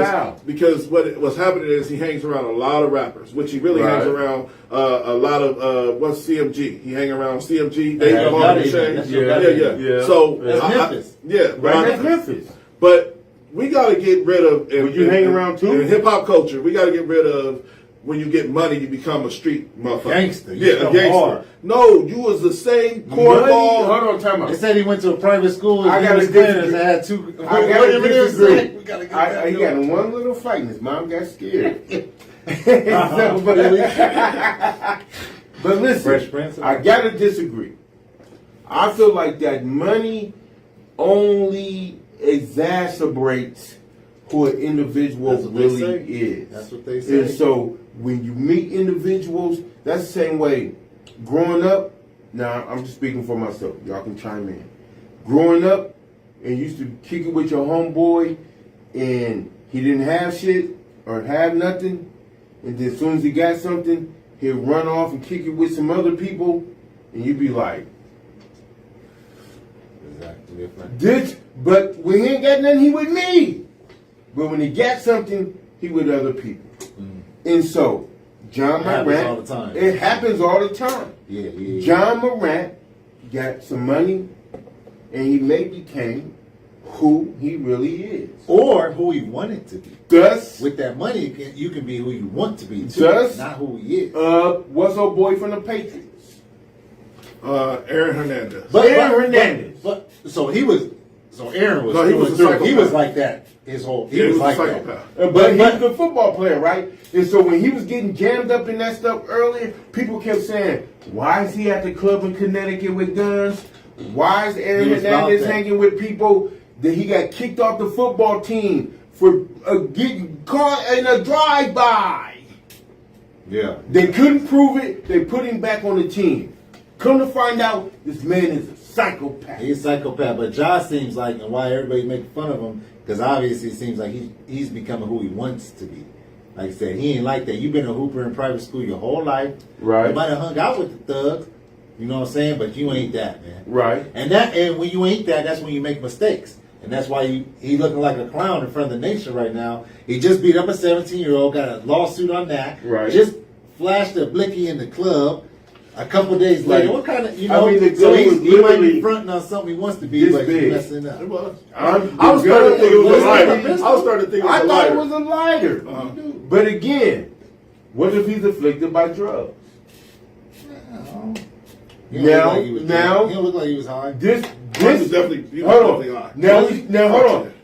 what's happening is he hangs around a lot of rappers, which he really hangs around a lot of what's CMG. He hang around CMG, David Harvey, yeah. So That's Memphis. That's Memphis. But we got to get rid of. Would you hang around too? In hip hop culture, we got to get rid of when you get money, you become a street motherfucker. Gangster. You Yeah, a become gangster. hard. No, you was the same Money? cornball. Hold on, time They out. said he went to a private school. I gotta disagree. had 2. I gotta disagree. We gotta get He got in one little fight and his mom got scared. But listen, Fresh Prince. I gotta disagree. I feel like that money only exacerbates who an individual That's what they really say. is. That's what they say. And so when you meet individuals, that's the same way. Growing up, now I'm just speaking for myself. Y'all can chime in. Growing up and used to kick it with your homeboy and he didn't have shit or have nothing, and then as soon as he got something, he'd run off and kick it with some other people, and you'd be like, Exactly different. but when he ain't got nothing, he with me. But when he got something, he with other people. And so, John It happens Morant, all the time. it happens all the time. Yeah. John Morant got some money, and he may became who he really is. Or who he wanted to be. Thus, With that money, you can be who you want to be too, Just- not who he is. what's our boy from the Patriots? Aaron Hernandez. Aaron Hernandez. But so he was. So Aaron was. No, he was a He psychopath. was like that. His whole. He was a like psychopath. that. But he was a football player, right? And so when he was getting jammed up in that stuff earlier, people kept saying, why is he at the club in Connecticut with guns? Why is Aaron He was about Hernandez that. hanging with people that he got kicked off the football team for getting caught in a drive-by? Yeah. They couldn't prove it. They put him back on the team. Come to find out, this man is a psychopath. He's a psychopath, but Josh seems like, and why everybody making fun of him, because obviously it seems like he's becoming who he wants to be. Like I said, he ain't like that. You've been a hooper in private school your whole life. Right. You might have hung out with the thugs, you know what I'm saying? But you ain't that, man. Right. And when you ain't that, that's when you make mistakes. And that's why he looking like a clown in front of the nation right now. He just beat up a 17-year-old, got a lawsuit on that. Right. Just flashed a blicky in the club. A couple days later, Like, what kind of, I mean, the so gun was he might be literally fronting on something he wants to be, this but he's big. messing up. It was. I I was starting to think it was a lighter. I was starting to think it was I a thought lighter. it was a lighter. But again, what if he's afflicted by drugs? He don't look like he was Now- he don't look like he was high. This He was definitely, he was hold definitely on. high. Now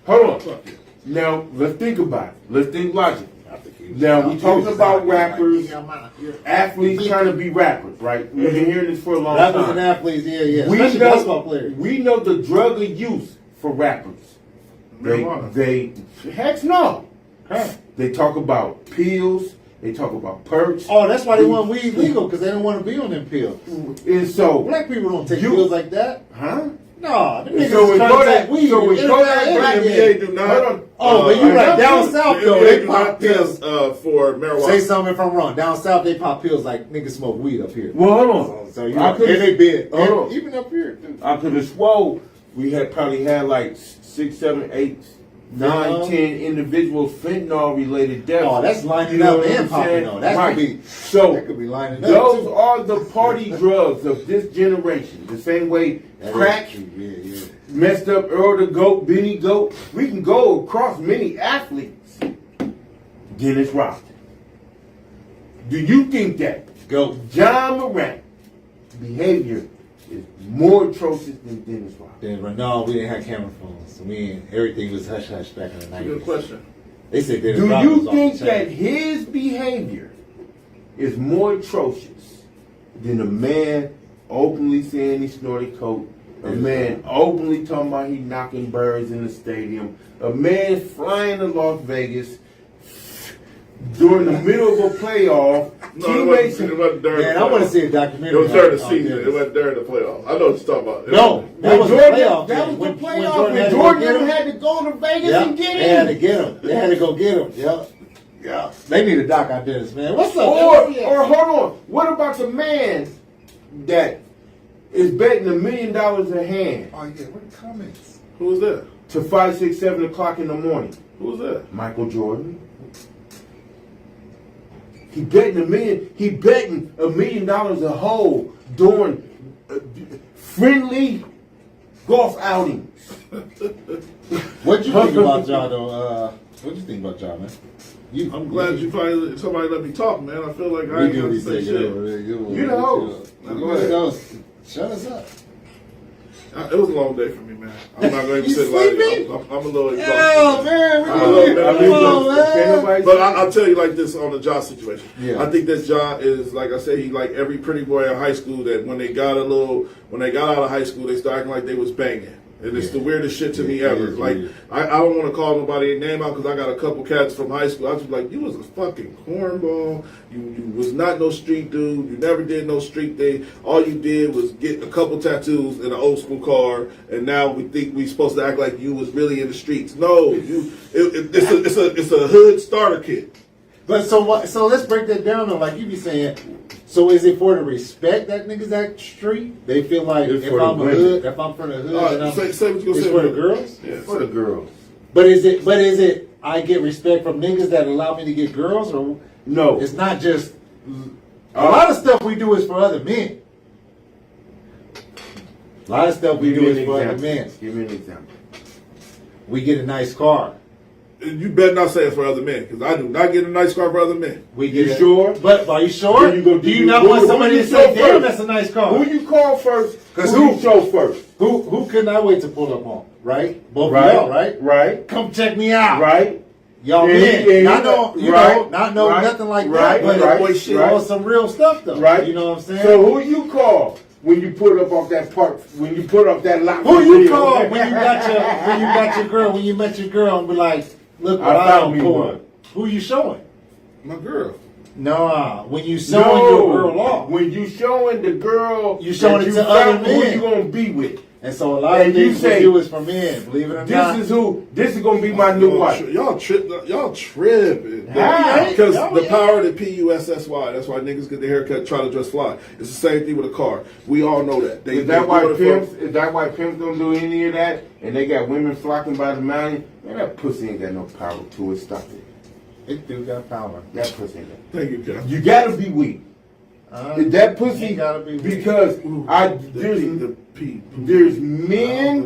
hold on. Fuck yeah. Now let's think about it. Let's think logic. I think he was Now high. we He talking was about high. rappers, Yeah, man. athletes trying to be rappers, right? We've been hearing this for a long Rappers and time. athletes, yeah. We Especially basketball players. know the drug of use for rappers. Marijuana. They heck no. They talk about pills. They talk about perks. Oh, that's why they want weed legal, because they don't want to be on them pills. And so, Black people don't take You- pills like that. huh? No, them And niggas so is we trying go to that take weed. so we It's go not that in black there. NBA do not. Hold on. Oh, but you right down pills? south They though, do they not pop pills. for marijuana. Say something if I'm wrong. Down south they pop pills like niggas smoke weed up here. Well, hold on. So you I know, could've- and they big. hold And on. even up here too. I could have swore we had probably had like 6, 7, 8, 9, Fentanyl? 10 individuals fentanyl related deaths. Oh, that's lining You know up what and I'm popping saying? though. That Right. could be So that could be lining up. those too. are the party drugs of this generation. The same way That is crack true. Yeah. messed up Earl the Goat, Benny Goat. We can go across many athletes. Dennis Rodman. Do you think that Go. John Morant behavior is more atrocious than Dennis Rodman? Then, no, we didn't have camera phones. So everything was hush hush back in the 90s. Good question. They said Dennis Do Rodman you was off think the that chain. his behavior is more atrocious than a man openly saying he snorted coke, a man openly talking about he knocking birds in the stadium, a man flying to Las Vegas during the middle of a playoff, No, teammates? it wasn't during Man, the I want to playoffs. see a It documentary. was during the on season. Dennis. It wasn't during the playoffs. I know what you're talking about. No, that was the Jordan, playoff. that game. was the When playoff. Jordan When had to go Jordan get them him. had to go to Vegas Yeah, and get they had to him. get him. They had to go get him. Yeah. They need a doc on Dennis, man. What's up? Or man? hold on. What about the man that is betting $1 million a hand Oh yeah, what are the comments? Who was that? to 5, 6, 7 o'clock in the morning? Who was that? Michael Jordan. He betting $1 million a hole during friendly golf outings. What'd you think about Ja though? What'd you think about Ja, man? I'm glad you finally somebody let me talk, man. I feel like I We ain't do gonna we say say shit. You the host. Go ahead. Shut us up. It was a long day for me, man. I'm not going to You sit like sleepy? I'm a little exhausted. Oh man, I'm a little bit man. But I'll tell you like this on the Ja situation. Yeah. I think that Ja is, like I said, he like every pretty boy in high school that when they got out of high school, they started acting like they was banging. And it's the weirdest shit to me Yeah, it ever. is Like, weird. I don't want to call nobody name out because I got a couple cats from high school. I was just like, you was a fucking cornball. You was not no street dude. You never did no street thing. All you did was get a couple tattoos in an old school car, and now we think we supposed to act like you was really in the streets. No, it's a hood starter kit. But so what? So let's break that down though. Like you be saying, so is it for the respect that niggas act street? They feel like It's if for the I'm a women. hood, if I'm from the hood, then I'm, Say what you gonna it's say. for the girls. Yeah, For the girls. But is it? I get respect from niggas that allow me to get girls, or No. it's not just. A lot of stuff we do is for other men. A lot of stuff we Give do me is an for other example. men. Give me an example. We get a nice car. You better not say it's for other men, because I do not get a nice car for other men. We You get sure? But are you sure? Who you gonna do you do? not Who- want who somebody you to say, show "Damn, first? that's a nice car"? Who you call first? 'Cause who who? you show first? Who couldn't I wait to pull up on? Right? Both Right. of y'all, right? Right. Come check me out. Right. Y'all Yeah, men. yeah, Not yeah. know, you Right. know, not know Right. nothing like Right. that, but Right. boy shit Right. on some real stuff though. Right. You know what I'm saying? So who you call when you put up off that park? When you put up that lot? who you video? call when you got your girl, when you met your girl and be like, look what I I found don't me pull. one. Who you showing? My girl. No, when you showing your girl off. When you showing the girl, You showing that it you to other found who men. you gonna be with. And so a lot And of you things say, we do is for men, believe it or not. This is gonna be my new wife. Y'all tripping. How? Because Yeah, the yeah. power of the PUSSY. That's why niggas get their haircut, try to dress fly. It's the same thing with a car. We all know that. Is that why pimps don't do any of that? And they got women flocking by the mountain? Man, that pussy ain't got no power to it. Stop it. It do got power. That pussy ain't got. Thank you, Ken. You gotta be weak. That pussy ain't gotta be weak. because there's men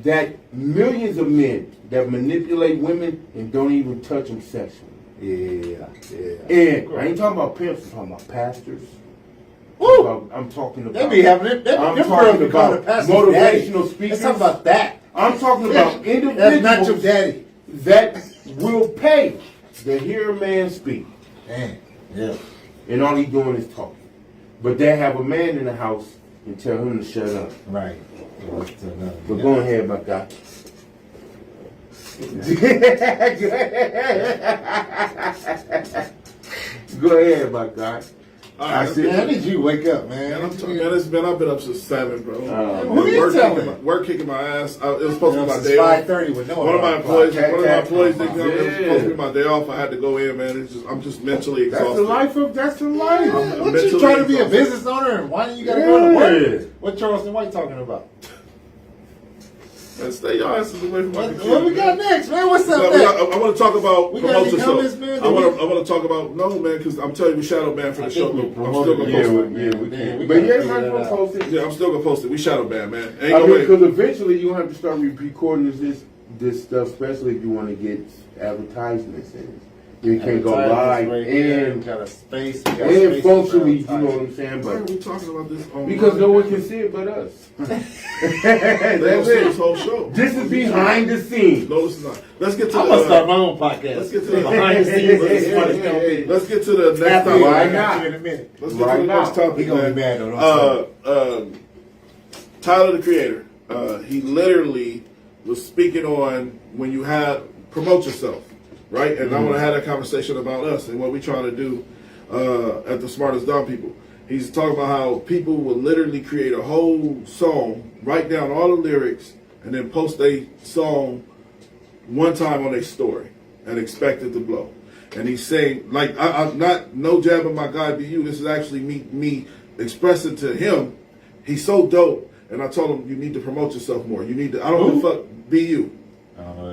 that millions of men that manipulate women and don't even touch them sexually. Yeah. And I ain't talking about pimps. I'm talking about pastors. I'm talking about. They be having it. I'm Them talking girls be calling about the pastors motivational daddy. speakers. Let's talk about that. I'm talking about That's individuals not your daddy. that will pay to hear a man speak. Man, yeah. And all he's doing is talking. But they have a man in the house and tell him to shut up. Right. But go ahead, my guy. Go ahead, my guy. I see. Man, I need you to wake up, man. Man, I've been up since 7, bro. Who you Work kicking my ass. It was supposed to be my Since day off. 5:30 with no One of my employees, Cat, it was supposed to be yeah. my day off. I had to go in, man. I'm just mentally That's exhausted. the life of. That's the life. What you trying to be a business owner and why do you gotta go to work? What Charleston White talking about? Man, stay your asses away from my computer. What we got next, man? What's up I next? want to talk about We got promote any yourself. comments, man? I want to talk about man, because I'm telling you, we shadow ban for the show. I'm still gonna post it. But yeah, might as well post it. Yeah, I'm still gonna post it. We shadow ban, man. Ain't I no mean, way. because eventually you have to start recording this stuff, especially if you want to get advertisements in it. You can't go live and got a space. and functionally, you know what I'm saying? Why are But we talking about this? because no one can see it but us. They don't That's see this it. whole show. This is behind the scenes. No, this is not. Let's get to I'm gonna start my own podcast. Let's get to the behind the scenes. Let's get to the next topic. Why man. not? In a minute. Let's get Right to the now. next topic. He gonna man. be mad though. Tyler the Creator. He literally was speaking on when you promote yourself, right? And I want to have that conversation about us and what we trying to do at the Smartest Dumb People. He's talking about how people will literally create a whole song, write down all the lyrics, and then post a song one time on a story and expect it to blow. And he's saying, like, I'm not no jab at my guy BU. This is actually me expressing to him. He's so dope, and I told him you need to promote yourself more. You need to. I don't give a fuck. BU.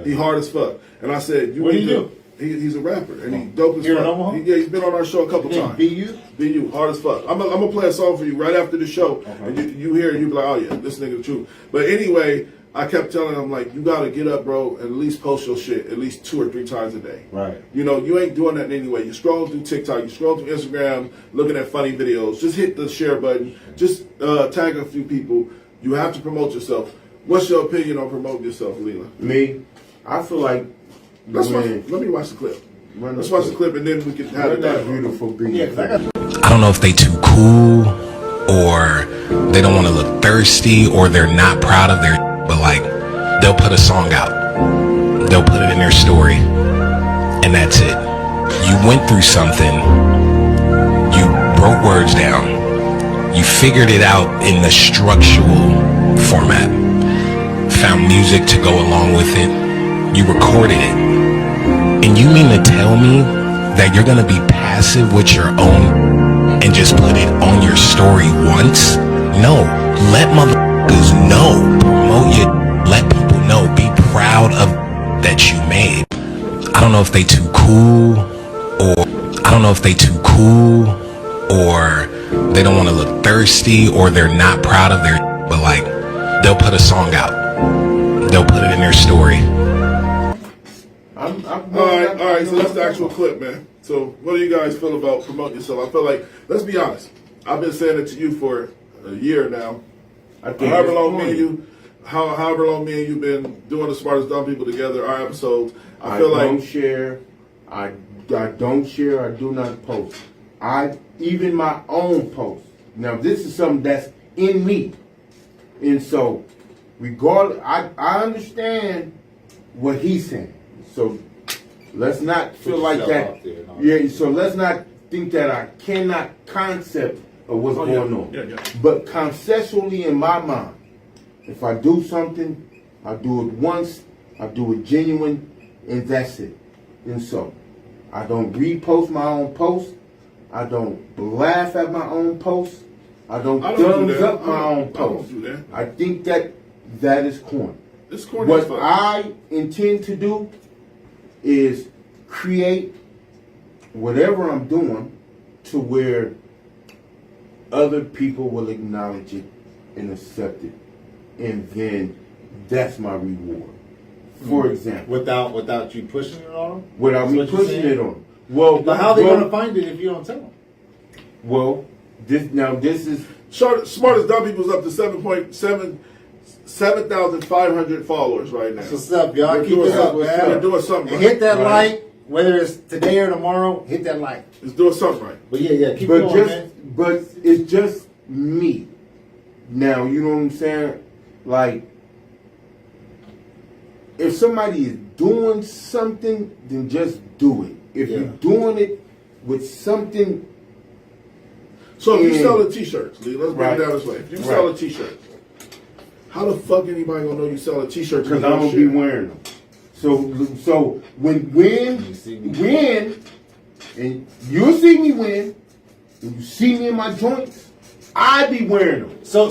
He hard as fuck. And I said, What do need you to. He's a rapper, and he dope as Here in fuck. Omaha? He's been on our show a couple times. BU? BU, hard as fuck. I'm gonna play a song for you right after the show, and you hear it, you be like, oh yeah, this nigga the truth. But anyway, I kept telling him, like, you gotta get up, bro, and at least post your shit at least 2 or 3 times a day. Right. You know, you ain't doing that anyway. You scroll through TikTok, you scroll through Instagram, looking at funny videos. Just hit the share button. Just tag a few people. You have to promote yourself. What's your opinion on promoting yourself, Leela? Me, I feel like Let me watch the clip. Let's watch the clip, and then we can have that beautiful beat. I don't know if they too cool or they don't want to look thirsty or they're not proud of their, but like they'll put a song out, they'll put it in their story, and that's it. You went through something, you wrote words down, you figured it out in the structural format, found music to go along with it, you recorded it. And you mean to tell me that you're gonna be passive with your own and just put it on your story once? No, let motherfuckers know. Promote your, let people know. Be proud of that you made. I don't know if they too cool or they don't want to look thirsty or they're not proud of their, but like they'll put a song out, they'll put it in their story. All right. So that's the actual clip, man. So what do you guys feel about promoting yourself? I feel like, let's be honest. I've been saying it to you for a year now. However long me and you been doing the Smartest Dumb People together, our episodes. I don't share. I don't share. I do not post. Even my own post. Now this is something that's in me, and so regardless, I understand what he's saying. So let's not feel like that. Yeah. So let's not think that I cannot concept of what's Oh, going yeah. on. Yeah, yeah. But conceptually in my mind, if I do something, I do it once, I do it genuine, and that's it. And so, I don't repost my own post. I don't laugh at my own post. I don't I don't do thumbs that. up my I own don't post. do that. I think that is corny. It's corny as What fuck. I intend to do is create whatever I'm doing to where other people will acknowledge it and accept it. And then that's my reward. For example, Without you pushing it on them? without me That's what you're pushing saying? it on them. Well, But how are they well, gonna find it if you don't tell them? Well, this is Smartest Dumb People's up to 7,500 followers right now. That's what's up, y'all. We're Keep doing this up, something. man. We're doing something. And right. hit that Right. like, whether it's today or tomorrow, hit that like. It's doing something right. But yeah, keep but going, man. but it's just me. Now, you know what I'm saying? Like, if somebody is doing something, then just do it. If Yeah. you're doing it with something, So if you Yeah. sell a t-shirt, Lee, let's break Right. it down this way. If you sell a Right. t-shirt, how the fuck anybody gonna know you sell a t-shirt? because I'm gonna be wearing them. So when and you'll see me win, and you see me in my joints, I be wearing them. So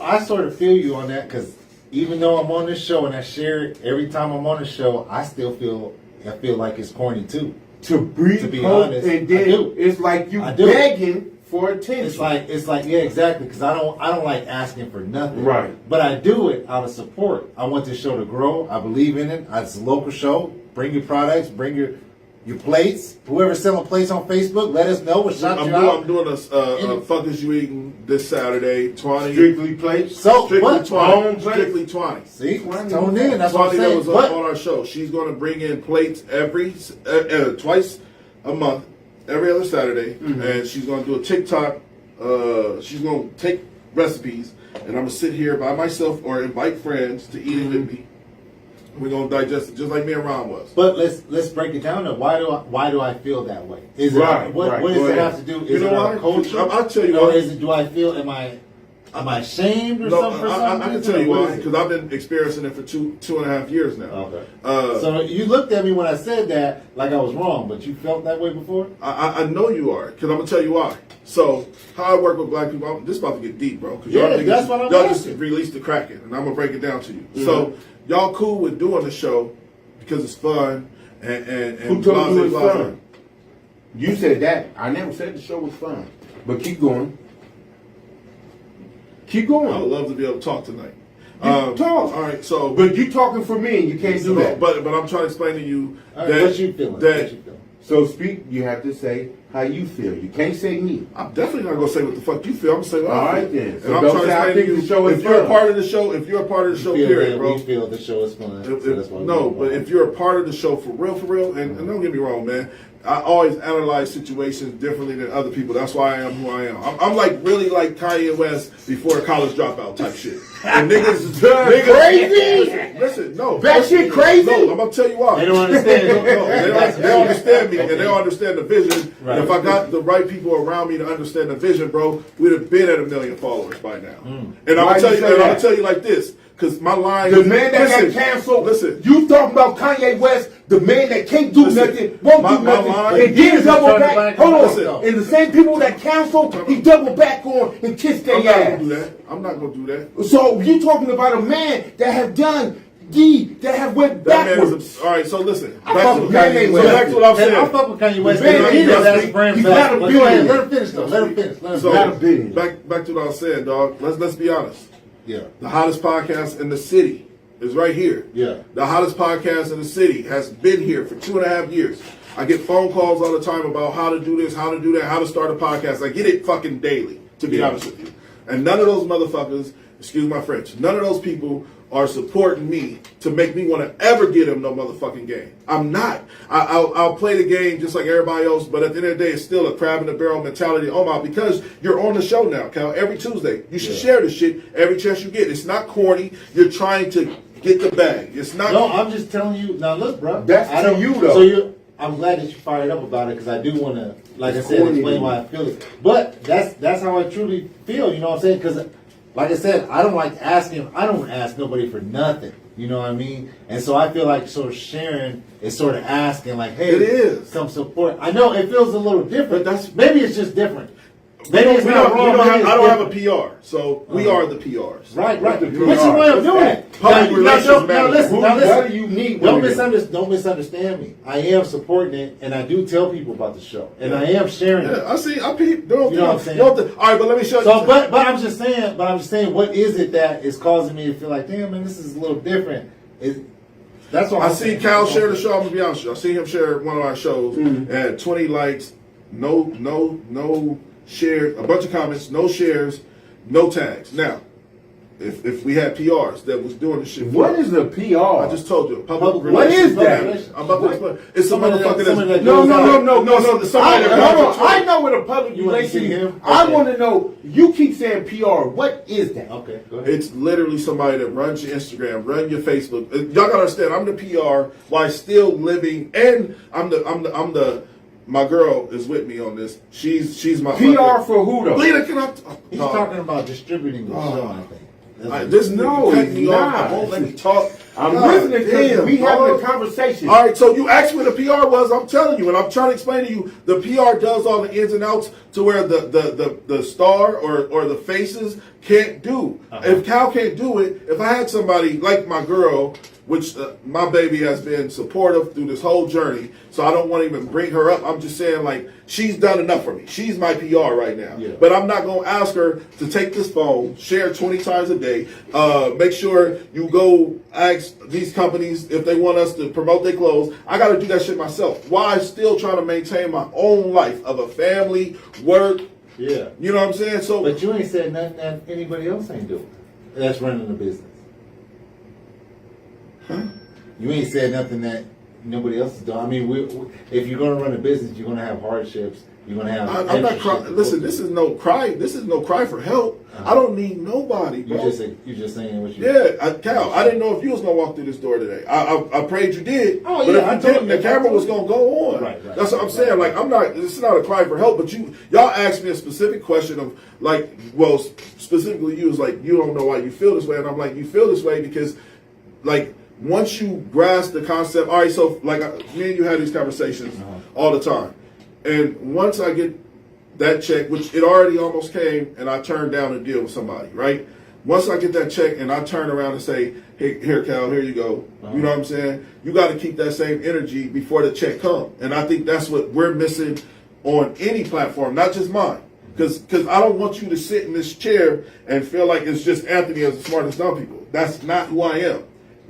I sort of feel you on that because even though I'm on this show and I share it every time I'm on the show, I still feel like it's corny too. To breathe, To be honest, and I then do. it's like you I do. begging for attention. It's like yeah, exactly. Because I don't like asking for nothing. Right. But I do it out of support. I want this show to grow. I believe in it. It's a local show. Bring your products. Bring your plates. Whoever's selling plates on Facebook, let us know. We'll shout you out. I'm doing a fuck is you eating this Saturday, 20. Strictly plates. So Strictly what? 20. Strictly 20. See, tone in. That's what I'm 20 that saying. was But on our show. She's going to bring in plates twice a month, every other Saturday, and she's going to do a TikTok. She's going to take recipes, and I'm going to sit here by myself or invite friends to eat it with me. We're going to digest it just like me and Ron was. But let's break it down. Though. Why do I feel that way? Is it Right, what right. does Go it ahead. have to do? Is You know it our why? culture? I'll tell you or why. is it? Do I feel? Am I ashamed or No, something? For I some can reason? tell you What why, is it? because I've been experiencing it for two and a half years now. Okay. Uh, So you looked at me when I said that like I was wrong, but you felt that way before? I know you are, because I'm going to tell you why. So, how I work with black people, this is about to get deep, bro. Because Yeah, y'all, that's what I'm y'all just asking. released the Kraken, and I'm going to break it down to you. So, y'all cool with doing the show because it's fun and Who told you it's blase, blase. fun? You said that. I never said the show was fun. But keep going. Keep I would going. love to be able to talk tonight. Talk. All right, so But you talking for me, and you can't do that. But I'm trying to explain to you All right, that what you feeling? that What you feeling? So speak. You have to say how you feel. You can't say me. I'm definitely not gonna say what the fuck you feel. I'm gonna say what All I right, feel. then. And So I'm don't trying to say I explain think to the you show is if you're a fun. part of the show, if you're a part of the show, Feel period, that bro. We feel the show is fun. So that's why No, we but if you're a part of the show for real, and don't get me wrong, man, I always analyze situations differently than other people. That's why I am who I am. I'm like really like Kanye West before a college dropout type shit. And niggas Crazy? Listen, no. That shit crazy? No, I'm gonna tell you why. They don't understand. No, they don't understand me, and they don't understand the vision. Right. And if I got the right people around me to understand the vision, bro, we'd have been at 1 million followers by now. And I'm Why gonna tell you you, say and I'm that? gonna tell you like this, because my line. The man that listen, got canceled. Listen. You talking about Kanye West? The man that can't do Listen, nothing, won't my do nothing, line- and then double Turn back. it back Hold on. on. Listen. And the same people that canceled, he double back on and kissed their I'm not ass. gonna do that. I'm not gonna do that. So you talking about a man that have done that have went That man backwards. is all right. So listen, I back fuck to with Kanye Kanye West. West. Back to what I'm And I saying. fuck with Kanye West. Man, He does he's that brand not back. a But go ahead, billionaire. let him finish though. Let him finish. Let him So Not a billion. back to what I was saying, dog. Let's be honest. Yeah. The hottest podcast in the city is right here. Yeah. The hottest podcast in the city has been here for 2.5 years. I get phone calls all the time about how to do this, how to do that, how to start a podcast. I get it fucking daily, to be honest with you. And none of those motherfuckers, excuse my French, none of those people are supporting me to make me want to ever get him no motherfucking game. I'm not. I'll play the game just like everybody else, but at the end of the day, it's still a crab in the barrel mentality. Oh my, because you're on the show now, Cal, every Tuesday. You should share this shit every chance you get. It's not corny. You're trying to get the bag. It's not. No, I'm just telling you. Now look, bro. That's I to don't- you, though. So you, I'm glad that you fired up about it because I do want to, like I said, explain why I feel it. But that's how I truly feel. You know what I'm saying? Because, like I said, I don't ask nobody for nothing. You know what I mean? And so I feel like sort of sharing is sort of asking, like, hey, It is. some support. I know it feels a little different. But maybe it's just different. Maybe it's I not wrong. maybe it's don't have a different. PR, so we are the PRs. Right. What's The your way of doing it? Public relations Now listen. What do you need? Don't misunderstand me. I am supporting it, and I do tell people about the show, and I am sharing it. Yeah, I see. I peep. Don't You know what I'm saying? All right, but let me show So, you. but I'm just saying, what is it that is causing me to feel like, damn, man, this is a little different? That's all. I see Cal share the show. I'm gonna be honest with you. I see him share one of our shows and had 20 likes, no shares, a bunch of comments, no shares, no tags. Now, if we had PRs that was doing this shit, What is the PR? I just told you. What is that? I'm about to explain. It's some Somebody motherfucker that- that's No. Somebody that Hold on. I know what a public You wanna see relations. him? I Okay. want to know. You keep saying PR. What is that? Okay, go ahead. It's literally somebody that runs your Instagram, run your Facebook. Y'all gotta understand, I'm the PR while still living, and my girl is with me on this. She's my PR for who though? Lita, can I? He's talking about distributing the show, I think. This no, he's me off. not. I won't let me talk. I'm God listening because damn, we having dog. a conversation. All right, so you asked me what the PR was. I'm telling you, and I'm trying to explain to you. The PR does all the ins and outs to where the star or the faces can't do. If Cal can't do it, if I had somebody like my girl, which my baby has been supportive through this whole journey, so I don't want to even bring her up. I'm just saying, like, she's done enough for me. She's my PR right now. Yeah. But I'm not going to ask her to take this phone, share 20 times a day, make sure you go ask these companies if they want us to promote their clothes. I got to do that shit myself. Why still trying to maintain my own life of a family, work. Yeah. You know what I'm saying? So, But you ain't said nothing that anybody else ain't doing. That's running the business. You ain't said nothing that nobody else is doing. I mean, if you're going to run a business, you're going to have hardships. You're going to have. I'm not crying. Listen, this is no cry. This is no cry for help. I don't need nobody, bro. You're just saying what you. Yeah, Cal, I didn't know if you was gonna walk through this door today. I prayed you did. Oh, but yeah, if you didn't, the camera was gonna go on. Right. That's what I'm saying. Like, I'm not. This is not a cry for help. But y'all asked me a specific question of like, well, specifically you was like, you don't know why you feel this way, and I'm like, you feel this way because, like, once you grasp the concept. All right, so like me and you had these conversations all the time, and once I get that check, which it already almost came, and I turned down a deal with somebody, right? Once I get that check and I turn around and say, hey, here, Cal, here you go. You know what I'm saying? You got to keep that same energy before the check comes. And I think that's what we're missing on any platform, not just mine. Because I don't want you to sit in this chair and feel like it's just Anthony as the smartest dumb people. That's not who I am.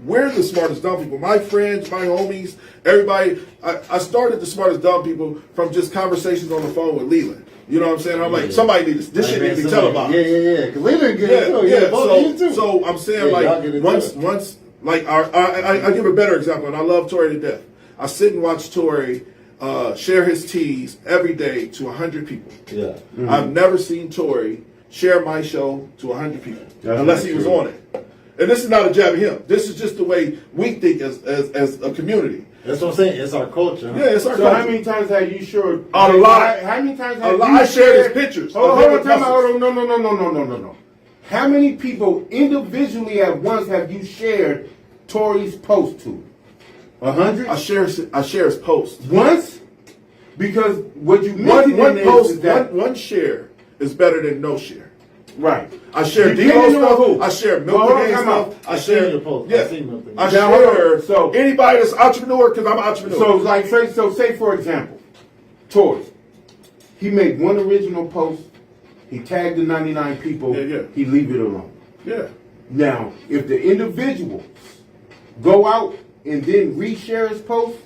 We're the smartest dumb people. My friends, my homies, everybody. I started the smartest dumb people from just conversations on the phone with Leland. You know what I'm saying? I'm like, somebody needs this shit needs to be televised. Yeah. Because Leland get it too. Yeah, both of you too. So I'm saying, like, once, like, I give a better example, and I love Tory to death. I sit and watch Tory share his teas every day to 100 people. Yeah. Mm-hmm. I've never seen Tory share my show to 100 people unless he was on it. And this is not a jab at him. This is just the way we think as a community. That's what I'm saying. It's our culture. Huh? Yeah, it's our So culture. how many times have you shared? A lot. How many times A have lot. you I shared his pictures. Hold on, No. How many people individually at once have you shared Tory's post to? 100? I share his post. Once? Because what you mentioned One in post, is that one share is better than no share. right. I share Depending Devo on stuff. who? I share Well, Milk hold on, Game time stuff. out. I share your post. Yeah. I seen Milk I Now, hold share on. So- anybody that's entrepreneur because I'm an entrepreneur. So like say for example, Tory, he made one original post, he tagged the 99 people, Yeah. he leave it alone. yeah. Now, if the individuals go out and then reshare his post,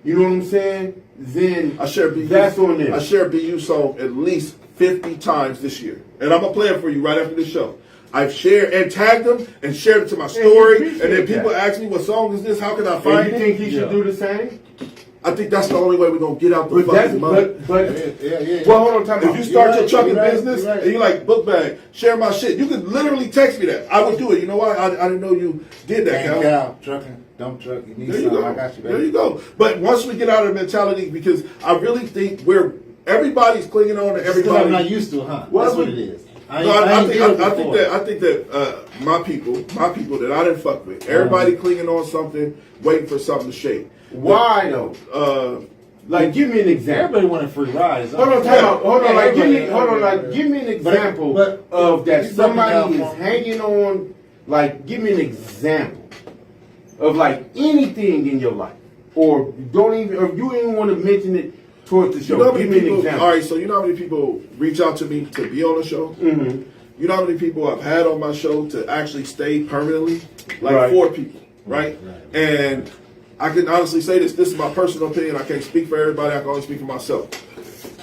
you know what I'm saying? Then I share BU. that's on them. I share BU song at least 50 times this year, and I'm gonna play it for you right after this show. I've shared and tagged them and shared it to my story, and then people ask me, "What song is this? How can I And find you it?" think he should do the same? I think that's the only way we're gonna get out the But that's fucking money. but well, hold on, time If out. you start your trucking you're right, business you're right. and you like, book bag, share my shit, you could literally text me that. I would do it. You know why? I didn't know you did that, Cal. Cow, trucking, dump truck. You need There you something, go. I got you, baby. There you go. But once we get out of the mentality, because I really think everybody's clinging on to Still I'm everybody. not used to, huh? Well, That's what we- it is. No, I think before. that my people that I didn't fuck with, everybody clinging on something, waiting for something to shake. Why though? Like, give me an example. Everybody wanted free rides. Hold on, time out. Hold on, like, give me Everybody- an example but of that you broke it down somebody is for me. hanging on. Like, give me an example of like anything in your life, or don't even, or you ain't want to mention it towards the show. You know how Give many me an people? example. All right, so you know how many people reach out to me to be on the show? Mm-hmm. You know how many people I've had on my show to actually stay permanently? Like Right. 4 people, right? And I can honestly say this. This is my personal opinion. I can't speak for everybody. I can only speak for myself.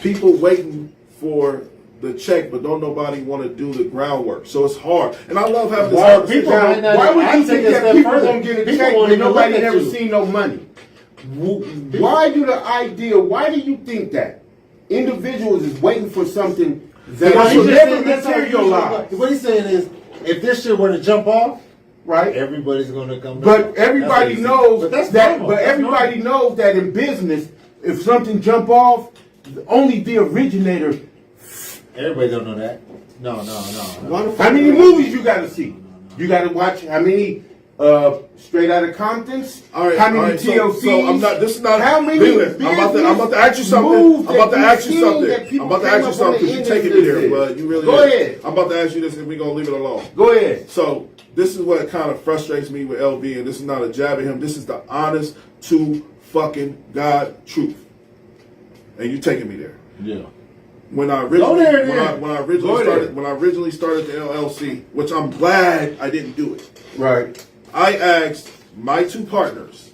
People waiting for the check, but don't nobody want to do the groundwork. So it's hard. And I love having this Why, conversation. people, might not why even- would I'd you take think it a that step people further. gonna get a People check won't when even nobody look at never you. seen no money? Why do the idea? Why do you think that individuals is waiting for something that Because will he's just never saying that's how it usually materialize? goes. What he's saying is, if this shit were to jump off, Right? everybody's gonna come. But everybody knows But that's that. normal. But That's everybody knows that in business, if something jump off, only the originator. Everybody don't know that. No. Why the fuck- How many movies you got to see? You got to watch how many Straight Outta Comptons? All right, how many all right, TLCs? So I'm not. This is not. How many? Listen, I'm about to ask you something. I'm about to ask you something. I'm about to ask you something because you're taking me there, but you really. Go ahead. I'm about to ask you this, and we're gonna leave it alone. Go ahead. So this is what kind of frustrates me with LB, and this is not a jab at him. This is the honest to fucking God truth, and you taking me there. Yeah. When I originally, Go there, when then. I originally Go started, there. when I originally started the LLC, which I'm glad I didn't do it. Right. I asked my 2 partners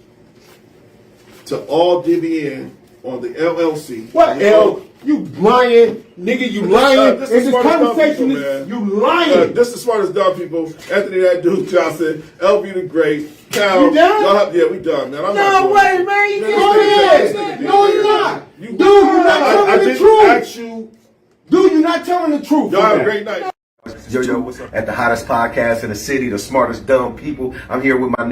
to all divvy in on the LLC. What L? You lying, nigga? You lying? This In is this smart as dumb conversation, people, man. you lying? This is smart as dumb people. Anthony, that dude Johnson, LB the Great, Cal. You done? Y'all have, yeah, we done, man. I'm No not doing way, this. man. You This can't nigga- do this that. nigga No, did you're that. not. You- Dude, you're not I telling the didn't truth. ask you. Dude, you're not telling the truth. Y'all on have a that. great night. Yo, what's up? At the hottest podcast in the city, the smartest dumb people. I'm here with my